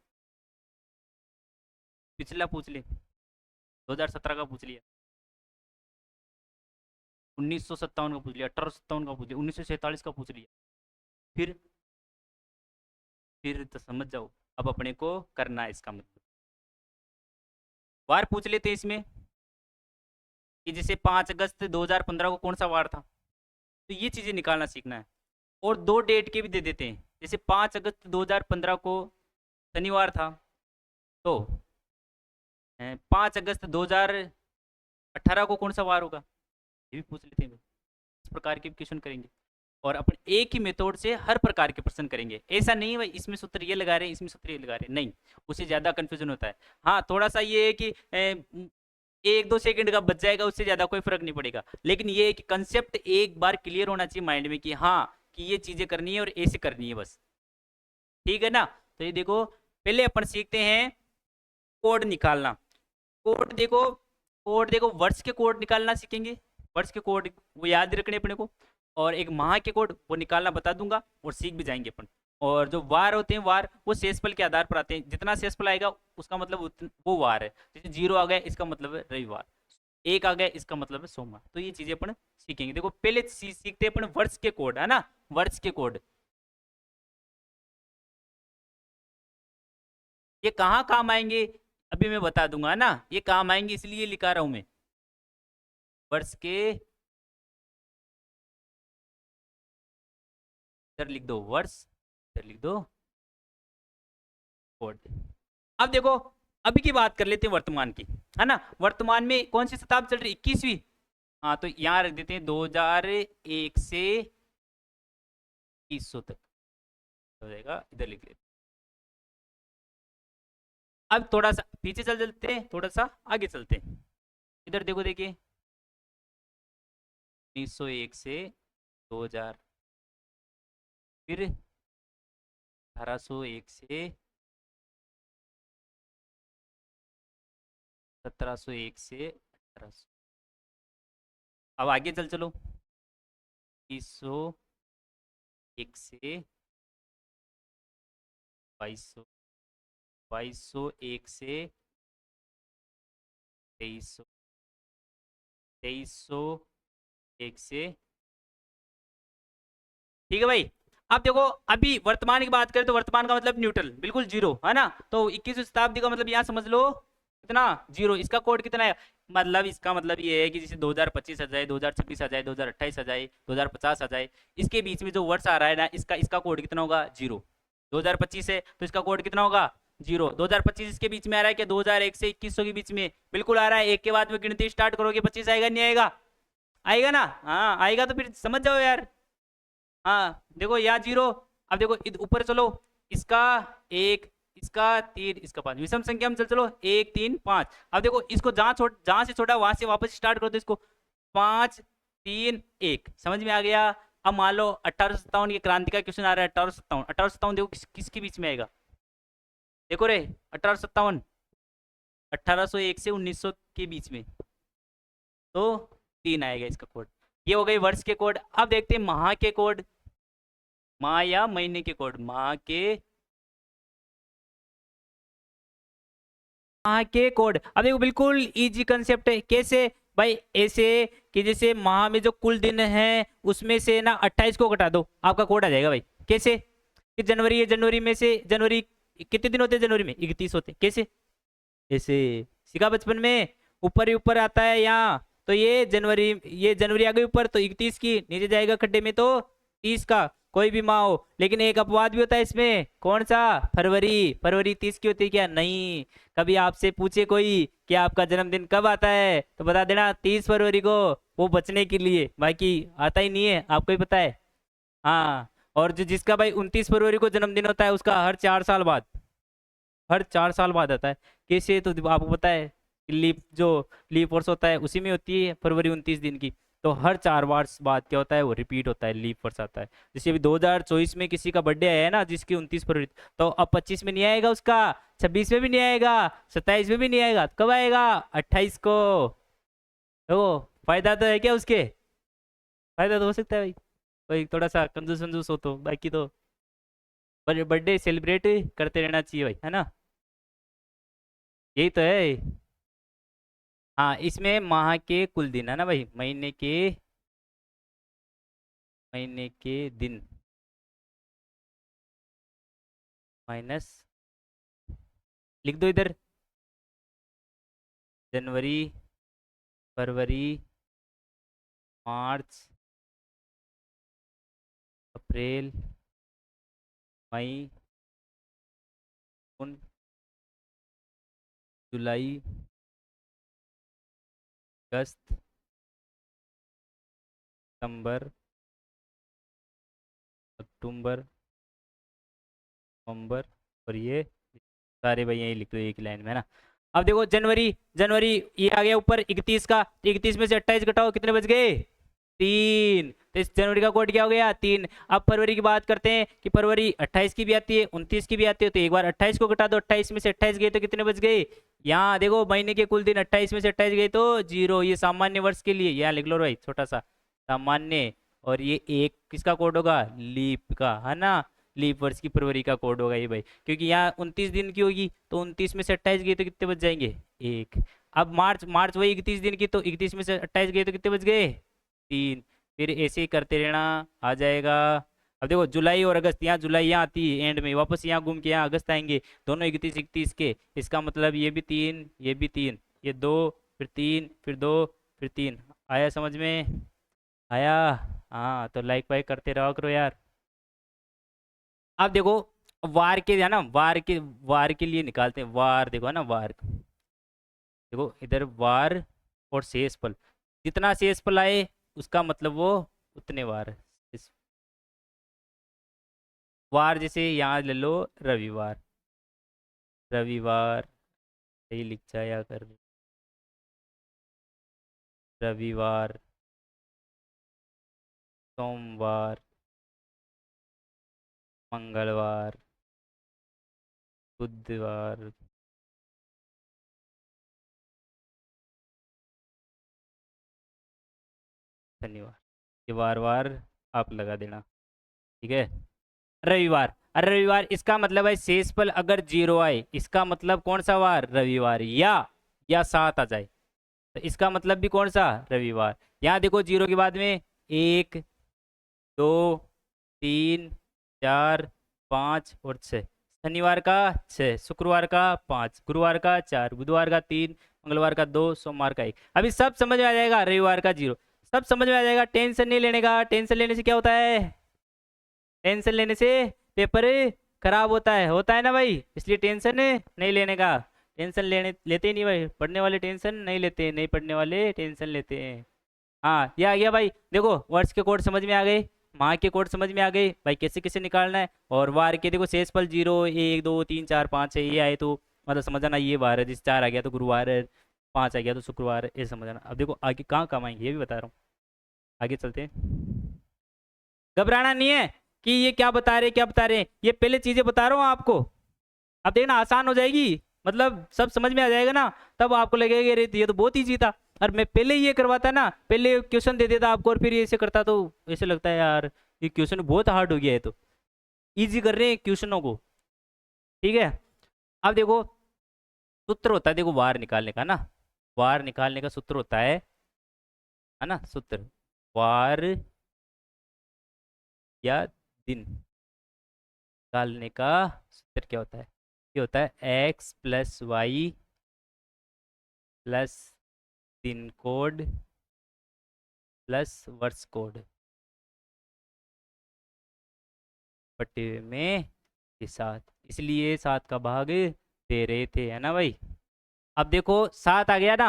Speaker 1: पिछला पूछ ले, 2017 का पूछ लिया, 1957 का पूछ लिया, 1857 का पूछ लिया, 1947 का पूछ लिया। फिर फिर तो समझ जाओ, अब अपने को करना है इसका मतलब। वार पूछ लेते हैं इसमें कि जैसे 5 अगस्त 2015 को कौन सा वार था, तो ये चीज़ें निकालना सीखना है। और दो डेट के भी दे देते हैं, जैसे 5 अगस्त 2015 को शनिवार था, तो 5 अगस्त 2018 को कौन सा वार होगा, ये भी पूछ लेते हैं। इस प्रकार के क्वेश्चन करेंगे, और अपन एक ही मेथड से हर प्रकार के प्रश्न करेंगे। ऐसा नहीं भाई इसमें सूत्र ये लगा रहे हैं, इसमें सूत्र ये लगा रहे हैं, नहीं, उससे ज़्यादा कन्फ्यूजन होता है। हाँ, थोड़ा सा ये है कि 1-2 सेकंड का बच जाएगा, उससे ज़्यादा कोई फर्क नहीं पड़ेगा। लेकिन ये है कि कंसेप्ट एक बार क्लियर होना चाहिए माइंड में कि हाँ, कि ये चीज़ें करनी है और ऐसे करनी है बस, ठीक है ना। तो ये देखो, पहले अपन सीखते हैं कोड निकालना। कोड देखो, कोड देखो, वर्ष के कोड निकालना सीखेंगे। वर्ष के कोड वो याद रखने अपने को, और एक माह के कोड वो निकालना बता दूंगा, और सीख भी जाएंगे अपन। और जो वार होते हैं, वार वो शेषफल के आधार पर आते हैं, जितना शेषफल आएगा उसका मतलब वो वार है। जैसे 0 आ गया, इसका मतलब है रविवार, 1 आ गया, इसका मतलब है सोमवार। तो ये चीजें अपन सीखेंगे। देखो, पहले सीखते हैं अपन वर्ष के कोड, है ना, वर्ष के कोड। ये कहाँ काम आएंगे, अभी मैं बता दूंगा ना, ये काम आएंगे इसलिए लिखा रहा हूं मैं, वर्ष के, इधर लिख दो वर्ष, इधर लिख दो कोड। अब देखो, अभी की बात कर लेते हैं वर्तमान की, है ना। वर्तमान में कौन सी शताब्दी चल रही, 21वीं। हाँ, तो यहाँ रख देते हैं 2001 से 2100 तक हो जाएगा, इधर लिख लेते। अब थोड़ा सा पीछे चल चलते हैं, थोड़ा सा आगे चलते हैं। इधर देखो, देखिए 1901 से 2000, फिर 1801 से 1701 से 1800। अब आगे चल चलो, 2101 से 2200, 2201 से 2300, 2301 से, ठीक है भाई। अब देखो, अभी वर्तमान की बात करें तो वर्तमान का मतलब न्यूट्रल, बिल्कुल जीरो, है ना। तो 21वीं शताब्दी का मतलब यहाँ समझ लो कितना, जीरो। इसका कोड कितना है, मतलब इसका मतलब ये है कि जैसे 2025 आ जाए, 2026 आ जाए, 2028 आ जाए, 2050 आ जाए, इसके बीच में जो वर्ष आ रहा है ना, इसका इसका कोड कितना होगा? जीरो। 2025 है तो इसका कोड कितना होगा? जीरो। 2025 इसके बीच में आ रहा है क्या? 2001 से 2100 के बीच में बिल्कुल आ रहा है। एक के बाद में गिनती स्टार्ट करोगे, 25 आएगा नहीं आएगा? आएगा ना? हाँ आएगा, तो फिर समझ जाओ यार। हाँ देखो यहाँ जीरो। अब देखो ऊपर चलो, इसका एक, इसका तीन, इसका पांच, विषम संख्या में चल चलो, एक तीन पांच। अब देखो इसको जहां से छोड़ा वहां से वापस स्टार्ट करो, तो इसको पांच तीन एक, समझ में आ गया? अब मान लो 1857 की क्रांति का क्वेश्चन आ रहा है। 1857, 1857 देखो किसके बीच में आएगा? देखो रे, 1857 1801 से 1900 के बीच में, तो तीन आएगा इसका कोड। ये हो गई वर्ष के कोड। अब देखते हैं माह के कोड। माह या महीने के कोड। माह के कोड। अब देखो बिल्कुल इजी कंसेप्ट है। कैसे भाई? ऐसे कि जैसे माह में जो कुल दिन है उसमें से ना 28 को घटा दो, आपका कोड आ जाएगा भाई। कैसे? कि जनवरी है, जनवरी में से जनवरी कितने दिन होते हैं? जनवरी में 31 होते हैं। कैसे? ऐसे सीखा बचपन में, ऊपर ही ऊपर आता है यहाँ। तो ये जनवरी आ गई ऊपर, तो 31 की, नीचे जाएगा खड्डे में तो 30 का। कोई भी माह हो, लेकिन एक अपवाद भी होता है इसमें। कौन सा? फरवरी। फरवरी 30 की होती है क्या? नहीं। कभी आपसे पूछे कोई कि आपका जन्मदिन कब आता है, तो बता देना 30 फरवरी को, वो बचने के लिए। बाकी आता ही नहीं है, आपको ही पता है। हाँ। और जो जिसका भाई 29 फरवरी को जन्मदिन होता है, उसका हर 4 साल बाद, हर 4 साल बाद आता है। कैसे? तो आपको पता है कि लीप वर्ष होता है उसी में होती है फरवरी 29 दिन की। तो हर 4 वर्ष बाद क्या होता है? वो रिपीट होता है, लीप वर्ष आता है। जैसे अभी 2024 में किसी का बर्थडे आया है ना, जिसकी 29 फरवरी, तो अब 25 में नहीं आएगा उसका, 26 में भी नहीं आएगा, 27 में भी नहीं आएगा, तो कब आएगा? 28 को। तो फायदा तो है क्या उसके? फायदा तो हो सकता है भाई, कोई थोड़ा सा कंजूस कंजूस हो तो। बाकी तो बर्थडे सेलिब्रेट करते रहना चाहिए भाई, है ना? यही तो है। हाँ, इसमें माह के कुल दिन है ना भाई, महीने के दिन माइनस, लिख दो इधर, जनवरी, फरवरी, मार्च, अप्रैल, मई, जून, जुलाई, अगस्त, सितंबर, अक्टूबर, नवंबर, और ये सारे भाई यही लिख दो एक लाइन में, है ना? अब देखो जनवरी, जनवरी ये आ गया ऊपर 31 का, तो 31 में से 28 घटाओ, कितने बच गए? तीन। तो इस जनवरी का कोड क्या हो गया? तीन। अब फरवरी की बात करते हैं कि फरवरी 28 की भी आती है, 29 की भी आती है, तो एक बार 28 को घटा दो, 28 में से 28 गए तो कितने बच गए? यहाँ देखो महीने के कुल दिन 28 में से 28 गए तो जीरो। ये सामान्य वर्ष के लिए, यहाँ लिख लो भाई छोटा सा, सामान्य। और ये एक किसका कोड होगा? लीप का, है ना? लीप वर्ष की फरवरी का कोड होगा ये भाई, क्योंकि यहाँ 29 दिन की होगी, तो 29 में से 28 गए तो कितने बच जाएंगे? एक। अब मार्च, मार्च वही 31 दिन की, तो 31 में से 28 गए तो कितने बच गए? तीन। फिर ऐसे ही करते रहना, आ जाएगा। अब देखो जुलाई और अगस्त, यहाँ जुलाई यहाँ आती है एंड में, वापस यहाँ घूम के यहाँ अगस्त आएंगे, दोनों 31 31 के। इसका मतलब ये भी तीन, ये भी तीन, ये दो, फिर तीन, फिर दो, फिर तीन। आया समझ में? आया? हाँ, तो लाइक वाइक करते रहो करो यार। अब देखो वार के, है ना, वार के लिए निकालते हैं। वार देखो, है ना, वार देखो इधर, वार और शेषफल, जितना शेषफल आए उसका मतलब वो उतने वार। इस वार जैसे यहाँ ले लो, रविवार, रविवार सही लिख जाया कर, रविवार, सोमवार, मंगलवार, बुधवार, शनिवार। ये वार वार आप लगा देना, ठीक है? रविवार, अरे रविवार, इसका मतलब है शेषफल अगर जीरो आए, इसका मतलब कौन सा वार? रविवार। या 7 आ जाए, तो इसका मतलब भी कौन सा? रविवार। यहाँ देखो जीरो के बाद में एक, दो, तीन, चार, पाँच और छः। शनिवार का 6, शुक्रवार का 5, गुरुवार का 4, बुधवार का 3, मंगलवार का 2, सोमवार का 1। अभी सब समझ में आ जाएगा, रविवार का 0, सब समझ में आ जाएगा। टेंशन नहीं लेने का, टेंशन लेने से क्या होता है, टेंशन लेने से पेपर खराब होता है ना भाई, इसलिए टेंशन नहीं लेने का। टेंशन लेते ही नहीं भाई, पढ़ने वाले टेंशन नहीं लेते, नहीं पढ़ने वाले टेंशन लेते हैं। हाँ ये आ गया भाई, देखो वर्ष के कोड समझ में आ गए, माह के कोड समझ में आ गए भाई, कैसे कैसे निकालना है। और वार के देखो शेषफल 0, 1, 2, 3, 4, 5 है, ये आए तो मतलब समझना ये वार है, जिस 4 आ गया तो गुरुवार है, 5 आ गया तो शुक्रवार है, ये समझना। अब देखो आगे कहाँ काम आएंगे ये भी बता रहा हूँ, आगे चलते हैं। घबराना नहीं है कि ये क्या बता रहे क्या बता रहे हैं, ये पहले चीजें बता रहा हूँ आपको। अब देखना आसान हो जाएगी, मतलब सब समझ में आ जाएगा ना, तब आपको लगेगा अरे ये तो बहुत ईजी था। और मैं पहले ये करवाता ना, पहले क्वेश्चन दे देता आपको और फिर ये ऐसे करता तो ऐसे लगता है यार ये क्वेश्चन बहुत हार्ड हो गया है, तो इजी कर रहे हैं क्वेश्चनों को। ठीक है, अब देखो सूत्र होता है, देखो वार निकालने का ना, वार निकालने का सूत्र होता है ना, सूत्र वार या दिन निकालने का सूत्र क्या होता है, ये होता है x+y प्लस दिन कोड प्लस वर्ष कोड बटे में ये 7, इसलिए 7 का भाग दे रहे थे, है ना भाई। अब देखो 7 आ गया ना,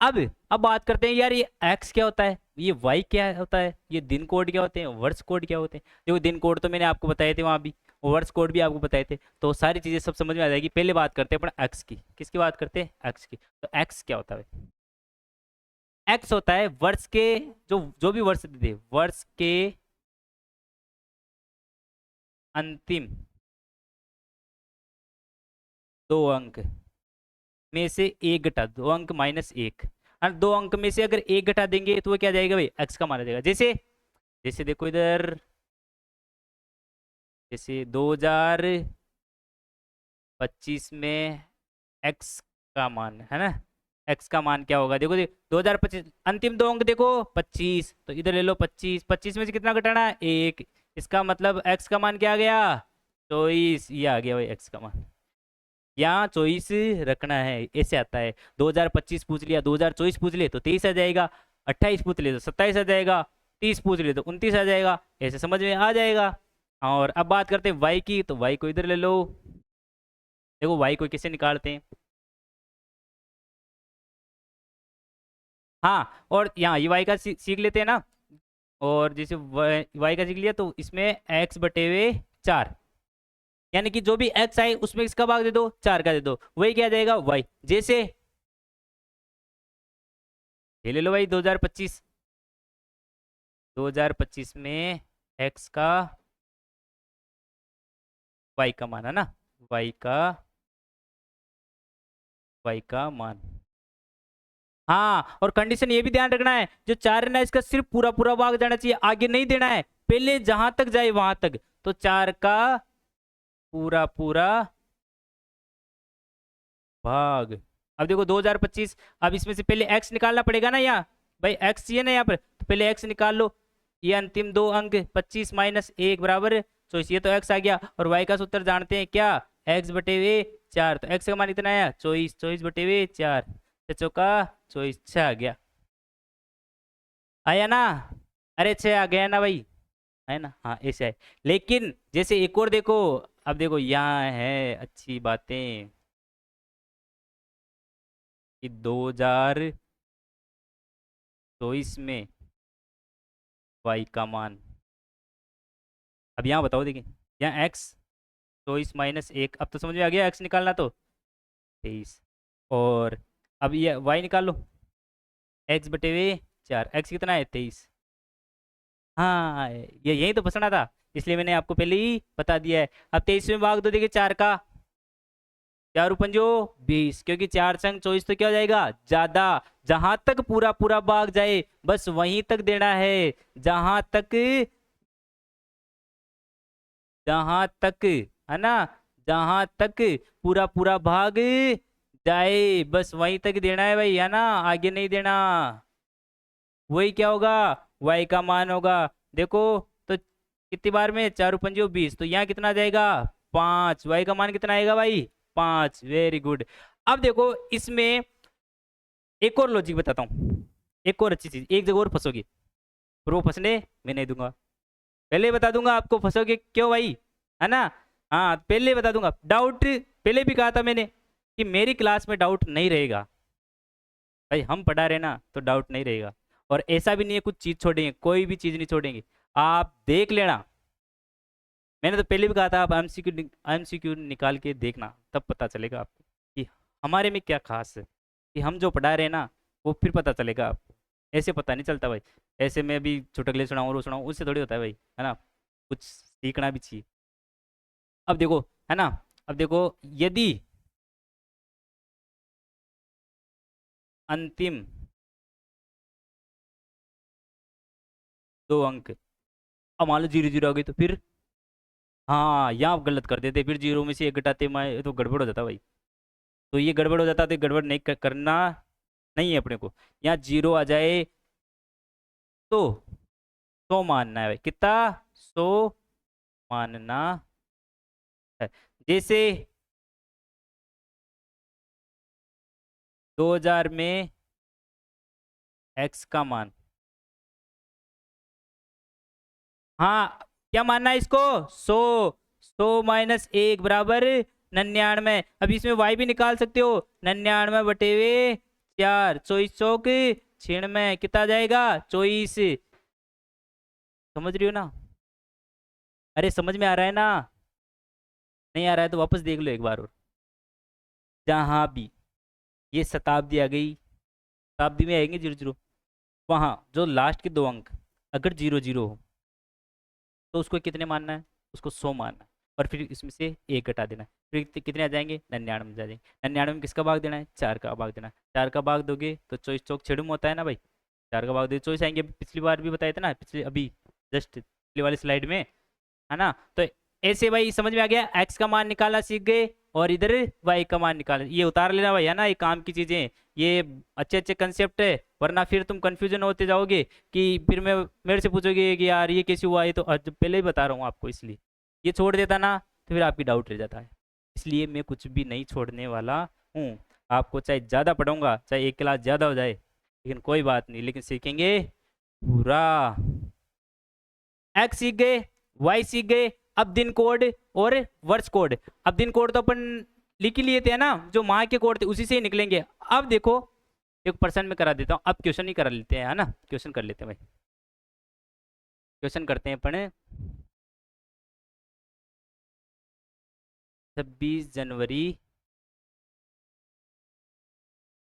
Speaker 1: अब बात करते हैं यार ये x क्या होता है, ये y क्या होता है, ये दिन कोड क्या होते हैं, वर्ष कोड क्या होते हैं। देखो दिन कोड तो मैंने आपको बताए थे वहां भी, वर्ष कोड भी आपको बताए थे, तो सारी चीजें सब समझ में आ जाएगी। पहले बात करते हैं अपना x की, किसकी बात करते हैं, x की। तो x क्या होता है, x होता है वर्ष के, जो जो भी वर्ष दे, वर्ष के अंतिम 2 अंक में से एक घटा, 2 अंक -1, और 2 अंक में से अगर एक घटा देंगे तो वो क्या जाएगा भाई, x का माना जाएगा। जैसे जैसे देखो इधर, जैसे 2025 में x का मान है ना, x का मान क्या होगा, देखो 2025 अंतिम 2 अंक देखो 25, तो इधर ले लो 25, 25 में से कितना घटाना है, 1, इसका मतलब x का मान क्या आ गया, 24, ये आ गया भाई x का मान। यहाँ 24 रखना है, ऐसे आता है। 2025 पूछ लिया, 2024 पूछ ले तो 23 आ जाएगा, 28 पूछ ले तो 27 आ जाएगा, 30 पूछ ले तो 29 आ जाएगा, ऐसे समझ में आ जाएगा। और अब बात करते हैं y की, तो y को इधर ले लो, देखो y को कैसे निकालते हैं। हाँ और यहाँ ये y का सीख लेते हैं ना, और जैसे y का सीख लिया तो इसमें x/4, यानी कि जो भी x आए उसमें इसका भाग दे दो, 4 का दे दो, वही क्या जाएगा y। जैसे ये ले लो भाई 2025 में x का y का मान है ना, y का मान। हाँ और कंडीशन ये भी ध्यान रखना है, जो 4 है ना इसका सिर्फ पूरा पूरा भाग जाना चाहिए, आगे नहीं देना है, पहले जहां तक जाए वहां तक, तो 4 का पूरा पूरा भाग। अब देखो 2025, अब इसमें से पहले x निकालना पड़ेगा ना, यहाँ भाई x चाहिए ना यहाँ पर, तो पहले x निकाल लो। ये अंतिम 2 अंक 25 - 1 बराबर 24, ये तो x आ गया। और y का सूत्र जानते हैं क्या, x/4, तो x का मान इतना आया 24, 24/4, 6 का 24, 6 आ गया, आया ना, अरे 6 आ गया ना भाई, है ना, हाँ ऐसे है। लेकिन जैसे एक और देखो, अब देखो यहाँ है अच्छी बातें कि 2024 में y का मान, अब यहाँ बताओ देखिए, यहाँ x 24 - 1, अब तो समझ में आ गया x निकालना तो 23, और अब ये y निकाल लो, x/4, x कितना है 23। हाँ ये यही तो फंसना था, इसलिए मैंने आपको पहले ही बता दिया है। अब 23 में भाग दो, देखिए 4 का, 4 × 5 = 20, क्योंकि 4 संग 24 तो क्या हो जाएगा ज्यादा, जहां तक पूरा पूरा भाग जाए बस वहीं तक देना है, जहां तक, जहां तक, है ना, जहां तक पूरा पूरा भाग जाए बस वहीं तक देना है भाई, है ना, आगे नहीं देना। वही क्या होगा, y का मान होगा। देखो तो कितनी बार में, 4 × 5 = 20, तो यहाँ कितना आ जाएगा 5, y का मान कितना आएगा भाई 5, वेरी गुड। अब देखो इसमें एक और लॉजिक बताता हूँ, एक और अच्छी चीज, एक जगह और फंसोगे, पर वो फंसने मैं नहीं दूंगा। पहले बता दूंगा आपको, फंसोगे क्यों भाई, है ना। हाँ पहले बता दूंगा, डाउट पहले भी कहा था मैंने कि मेरी क्लास में डाउट नहीं रहेगा। भाई हम पढ़ा रहे ना तो डाउट नहीं रहेगा। और ऐसा भी नहीं है कुछ चीज छोड़ेंगे, कोई भी चीज नहीं छोड़ेंगे, आप देख लेना। मैंने तो पहले भी कहा था आप एमसीक्यू निकाल के देखना, तब पता चलेगा आपको कि हमारे में क्या खास है, कि हम जो पढ़ा रहे हैं ना वो फिर पता चलेगा आपको। ऐसे पता नहीं चलता भाई, ऐसे में भी चुटकुले सुनाऊँ और वो सुनाऊँ, उससे थोड़ी होता है भाई, है ना। कुछ सीखना भी चाहिए। अब देखो, है ना, अब देखो, यदि अंतिम 2 अंक, अब मान लो 0 0 आ गई तो फिर, हाँ यहाँ आप गलत कर देते, फिर 0 में से 1 घटाते मैं तो गड़बड़ हो जाता भाई। तो ये गड़बड़ हो जाता, तो ये गड़बड़ नहीं करना नहीं है अपने को। यहाँ 0 आ जाए तो 100 मानना है भाई, कितना, 100 मानना है। जैसे 2000 में x का मान, हाँ क्या मानना है इसको, 100, 100 - 1 बराबर 99। अब इसमें y भी निकाल सकते हो, 99/4, 24 चौक 96, कितना आ जाएगा, 24। समझ रही हो ना, अरे समझ में आ रहा है ना, नहीं आ रहा है तो वापस देख लो एक बार और। जहाँ भी ये शताब्दी आ गई, शताब्दी में आएंगे 0 0, वहाँ जो लास्ट के 2 अंक अगर 0 0 हो तो उसको कितने मानना है, उसको 100 मानना है। और फिर इसमें से 1 घटा देना है, फिर कितने आ जाएंगे, 99 में आ जाएंगे। 99 में किसका भाग देना है, 4 का भाग देना है। 4 का भाग दोगे तो 24 चौक 6 होता है ना भाई, 4 का भाग दे 24 आएंगे। पिछली बार भी बताए थे ना, पिछले अभी जस्ट पिछली वाली स्लाइड में, है ना। तो ऐसे भाई समझ में आ गया, एक्स का मान निकालना सीख गए, और इधर वाई का मान निकालना, ये उतार लेना भाई, है ना, ये काम की चीजें, ये अच्छे अच्छे कंसेप्ट है। वरना फिर तुम कंफ्यूजन होते जाओगे कि फिर मैं मेरे से पूछोगे कि यार ये कैसे हुआ, ये तो आज पहले ही बता रहा हूँ आपको। इसलिए ये छोड़ देता ना तो फिर आपकी डाउट रह जाता है। इसलिए मैं कुछ भी नहीं छोड़ने वाला हूँ। आपको चाहे ज़्यादा पढ़ाऊंगा, चाहे 1 क्लास ज़्यादा हो जाए, लेकिन कोई बात नहीं, लेकिन सीखेंगे पूरा। एक्स सीख गए, वाई सीख गए, अब दिन कोड और वर्ष कोड। अब दिन कोड तो अपन लिख ही लिए थे, है ना, जो माह के कोड थे उसी से ही निकलेंगे। अब देखो एक परसेंट में करा देता हूँ, अब क्वेश्चन ही करा लेते हैं, है ना, क्वेश्चन कर लेते हैं भाई। क्वेश्चन करते हैं अपन, 26 जनवरी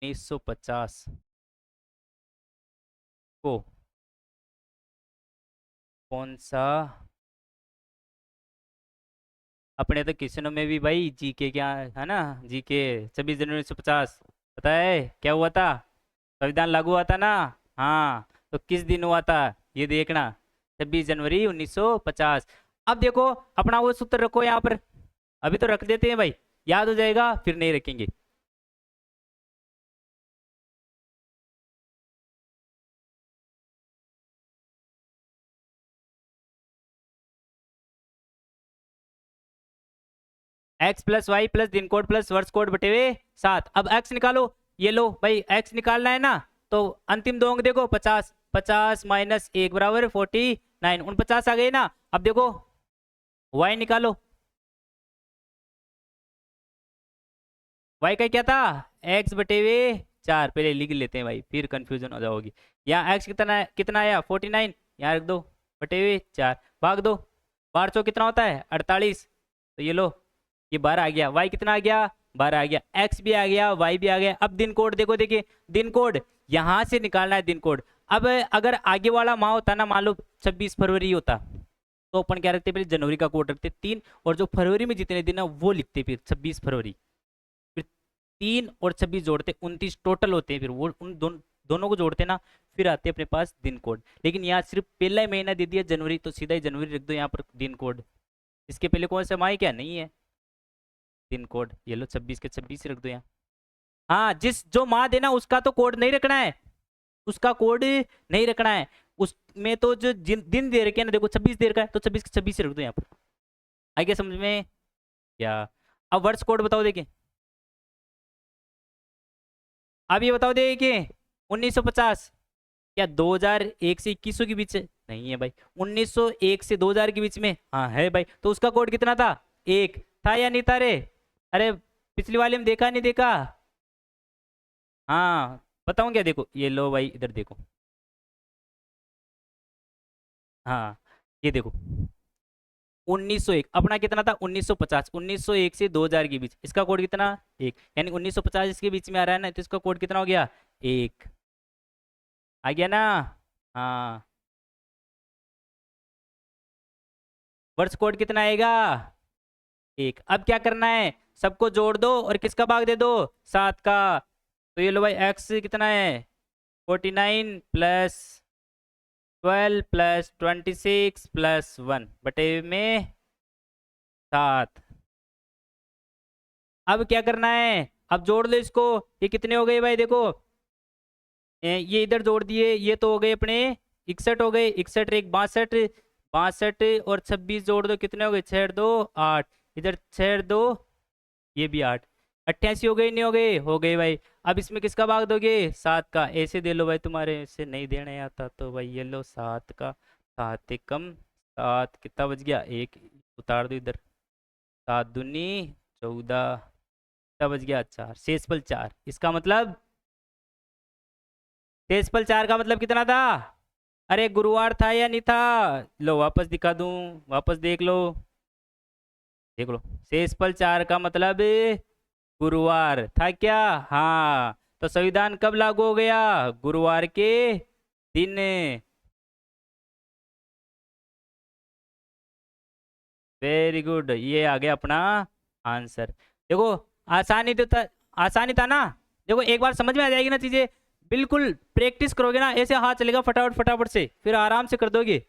Speaker 1: 1950 को कौन सा, अपने तो क्वेश्चनों में भी भाई जीके क्या है ना, जीके 26 जनवरी 1950 पता है क्या हुआ था, संविधान लागू हुआ था ना। हाँ तो किस दिन हुआ था, ये देखना, 26 जनवरी 1950। अब देखो अपना वो सूत्र रखो यहाँ पर, अभी तो रख देते हैं भाई, याद हो जाएगा फिर नहीं रखेंगे। एक्स प्लस वाई प्लस दिन कोड प्लस वर्ष कोड बटे हुए 7। अब एक्स निकालो, ये लो भाई एक्स निकालना है ना, तो अंतिम 2 अंक देखो, 50, 50 - 1 बराबर 49, 49 आ गए ना। अब देखो वाई निकालो, वाई का क्या था, एक्स बटे हुए 4, पहले लिख लेते हैं भाई फिर कंफ्यूजन हो जाओगी। यहाँ एक्स कितना आया 49, यहाँ रख दो बटे हुए 4, भाग दो, 12 कितना होता है 48, तो ये लो ये 12 आ गया, वाई कितना आ गया 12 आ गया, एक्स भी आ गया वाई भी आ गया। अब दिन कोड देखो, देखिए दिन कोड यहाँ से निकालना है दिन कोड। अब अगर आगे वाला माह होता ना, मान लो 26 फरवरी होता, तो अपन क्या रखते, पहले जनवरी का कोड रखते 3, और जो फरवरी में जितने दिन है वो लिखते फिर 26 फरवरी, फिर 3 और 26 जोड़ते 29 टोटल होते हैं, फिर वो उन दोनों को जोड़ते ना, फिर आते अपने पास दिन कोड। लेकिन यहाँ सिर्फ पहला ही महीना दे दिया जनवरी, तो सीधा ही जनवरी रख दो यहाँ पर दिन कोड। इसके पहले कौन सा माह है, क्या नहीं है पिन कोड, ये लो 26 के 26 रख दो यहाँ। हाँ जिस जो माह देना उसका तो कोड नहीं रखना है, उसका कोड नहीं रखना है, उसमें तो जो दिन दे रखे हैं ना, देखो 26 दे रखा है तो 26 के 26 रख दो यहाँ पर। आ गया समझ में क्या। अब वर्ष कोड बताओ देखिए, अब ये बताओ दे कि 1950 क्या 2001 से 2100 के बीच है? नहीं है भाई। 1901 से 2000 के बीच में हाँ है भाई। तो उसका कोड कितना था? एक था या नहीं था रे? अरे पिछली वाले में देखा नहीं देखा? हाँ बताऊं क्या? देखो ये लो भाई, इधर देखो। हाँ ये देखो 1901 अपना कितना था? 1950। 1901 से 2000 के बीच इसका कोड कितना? एक। यानी 1950 इसके बीच में आ रहा है ना, तो इसका कोड कितना हो गया? एक। आ गया ना? हाँ। वर्ष कोड कितना आएगा? एक। अब क्या करना है? सबको जोड़ दो और किसका भाग दे दो? 7 का। तो ये लो भाई एक्स कितना है? 49 प्लस 12 प्लस 26 प्लस 1 बटे में 7। अब क्या करना है? अब जोड़ लो इसको। ये कितने हो गए भाई देखो, ये इधर जोड़ दिए, ये तो हो गए अपने 61 हो गए। 61 एक 62, 62 और 26 जोड़ दो, कितने हो गए? 6 2 8। इधर 6 2, ये भी 8। 88 हो गए नहीं हो गए? हो गए भाई। अब इसमें किसका भाग दोगे? 7 का। ऐसे दे लो भाई, तुम्हारे से नहीं देने आता तो भाई ये लो 7 का। 7 एक कम 7 कितना बच गया? एक उतार दो इधर। 7 दूनी 14 कितना बच गया? 4। शेषफल 4। इसका मतलब शेषफल 4 का मतलब कितना था? अरे गुरुवार था या नहीं था? लो वापस दिखा दूं, वापस देख लो, देख लो। शेषफल 4 का मतलब गुरुवार था क्या? हाँ। तो संविधान कब लागू हो गया? गुरुवार के दिन। वेरी गुड, ये आ गया अपना आंसर। देखो आसानी तो था, आसानी था ना? देखो एक बार समझ में आ जाएगी ना चीजें, बिल्कुल प्रैक्टिस करोगे ना ऐसे हाथ चलेगा फटाफट फटाफट से, फिर आराम से कर दोगे।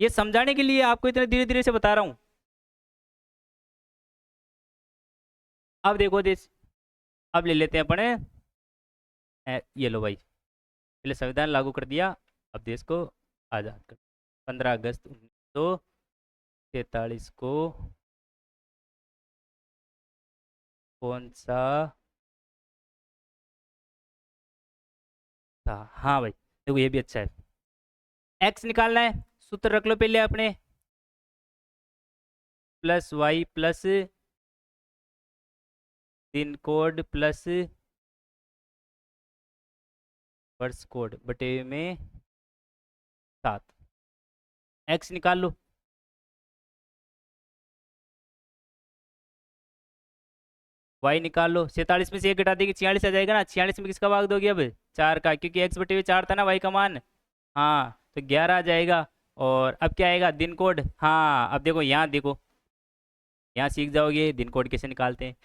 Speaker 1: ये समझाने के लिए आपको इतने धीरे धीरे से बता रहा हूँ। अब देखो देश, अब ले लेते हैं अपने ये लो भाई, पहले संविधान लागू कर दिया, अब देश को आज़ाद कर। 15 अगस्त 1943 को कौन सा था? हाँ भाई देखो ये भी अच्छा है। एक्स निकालना है, सूत्र रख लो पहले अपने, प्लस वाई प्लस दिन कोड प्लस वर्ष कोड बटे में 7। एक्स निकाल लो। वाई निकाल लो। 47 में से एक घटा देगी 46 आ जाएगा ना। 46 में किसका भाग दोगे अब? 4 का, क्योंकि एक्स बटे में 4 था ना वाई का मान। हाँ तो 11 आ जाएगा। और अब क्या आएगा? दिन कोड। हाँ अब देखो यहाँ देखो, यहाँ सीख जाओगे दिन कोड कैसे निकालते हैं।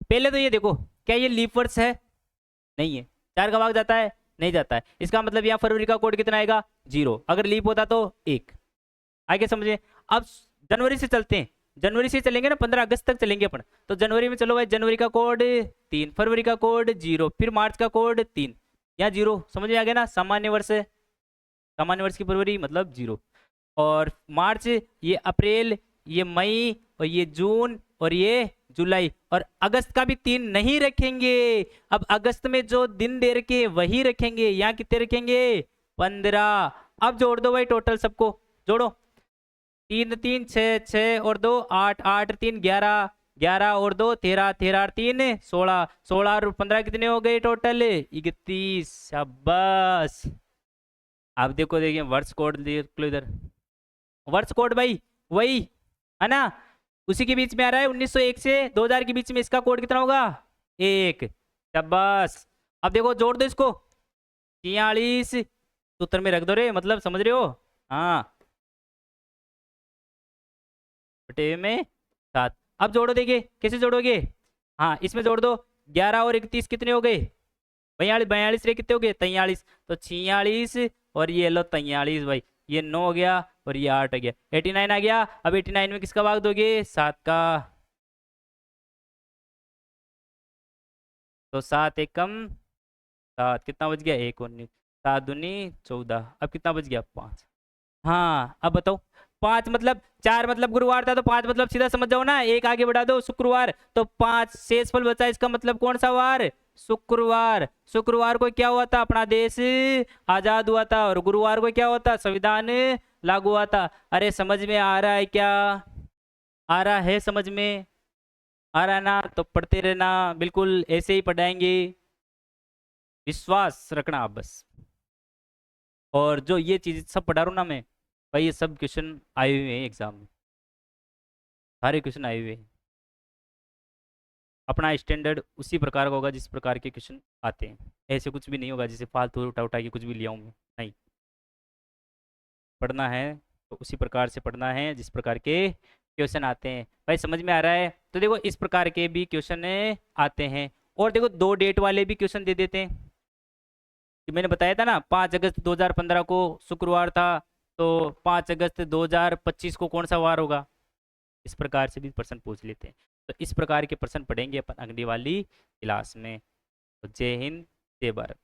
Speaker 1: पहले तो ये देखो, क्या ये लीप वर्ष है? नहीं है। 4 का भाग जाता है? नहीं जाता है। इसका मतलब यहाँ फरवरी का कोड कितना आएगा? 0। अगर लीप होता तो 1। आगे समझे। अब जनवरी से चलते हैं, जनवरी से चलेंगे ना, 15 अगस्त तक चलेंगे अपन। तो जनवरी में चलो भाई, जनवरी का कोड 3, फरवरी का कोड 0, फिर मार्च का कोड 3, यहाँ 0। समझ में आ गया ना? सामान्य वर्ष है, सामान्य वर्ष की फरवरी मतलब 0। और मार्च, ये अप्रैल, ये मई, और ये जून, और ये जुलाई। और अगस्त का भी 3 नहीं रखेंगे। अब अगस्त में जो दिन दे रखे वही रखेंगे। यहाँ कितने रखेंगे? 15। अब जोड़ दो भाई टोटल सबको, जोड़ो। 3 3 6 6 और 2 8 8 3 11, 11 और 2 13, 13 और 3 16, 16 और 15 कितने हो गए टोटल? 31। शाबाश। अब देखो, देखिए वर्ष कोड देख लो इधर। वर्ष कोड भाई वही है ना, उसी के बीच में आ रहा है। 1901 से 2000 के बीच में इसका कोड कितना होगा? 1। शाबाश। अब देखो जोड़ दो इसको। 43 सूत्र में रख दो रे, मतलब समझ रहे हो? हाँ बटे में 7। अब जोड़ो, देखिए कैसे जोड़ोगे। हाँ इसमें जोड़ दो। 11 और 31 कितने हो गए? 42, 42 रे कितने हो गए? 43। तो 46 और ये लो 43 भाई, ये 9 हो गया और ये 8 हो गया, 89 आ गया। अब 89 में किसका भाग दोगे? 7 का। तो 7 एक कम 7, कितना बच गया? 1 19, 7 दूनी 14। अब कितना बच गया? 5। हाँ अब बताओ। 5 मतलब 4 मतलब गुरुवार था, तो 5 मतलब सीधा समझ जाओ ना, एक आगे बढ़ा दो शुक्रवार, तो 5 शेषफल बचा। इसका मतलब कौन सा वार? शुक्रवार। शुक्रवार को क्या हुआ था? अपना देश आजाद हुआ था। और गुरुवार को क्या हुआ था? संविधान लागू हुआ था। अरे समझ में आ रहा है क्या? आ रहा है समझ में? आ रहा है ना? तो पढ़ते रहना, बिल्कुल ऐसे ही पढ़ाएंगे, विश्वास रखना आप बस। और जो ये चीज सब पढ़ा रहा हूँ ना मैं भाई, ये सब क्वेश्चन आए हुए हैं एग्जाम में, सारे क्वेश्चन आए हुए हैं। अपना स्टैंडर्ड उसी प्रकार का होगा जिस प्रकार के क्वेश्चन आते हैं। ऐसे कुछ भी नहीं होगा जिसे फालतू उठा उठा के कुछ भी लिया हूँ मैं, नहीं। पढ़ना है तो उसी प्रकार से पढ़ना है जिस प्रकार के क्वेश्चन आते हैं। भाई समझ में आ रहा है? तो देखो इस प्रकार के भी क्वेश्चन आते हैं। और देखो 2 डेट वाले भी क्वेश्चन दे देते हैं, कि मैंने बताया था ना 5 अगस्त 2015 को शुक्रवार था, तो 5 अगस्त 2025 को कौन सा वार होगा? इस प्रकार से भी प्रश्न पूछ लेते हैं। तो इस प्रकार के प्रश्न पढ़ेंगे अपन अगली वाली क्लास में। तो जय हिंद, जय भारत।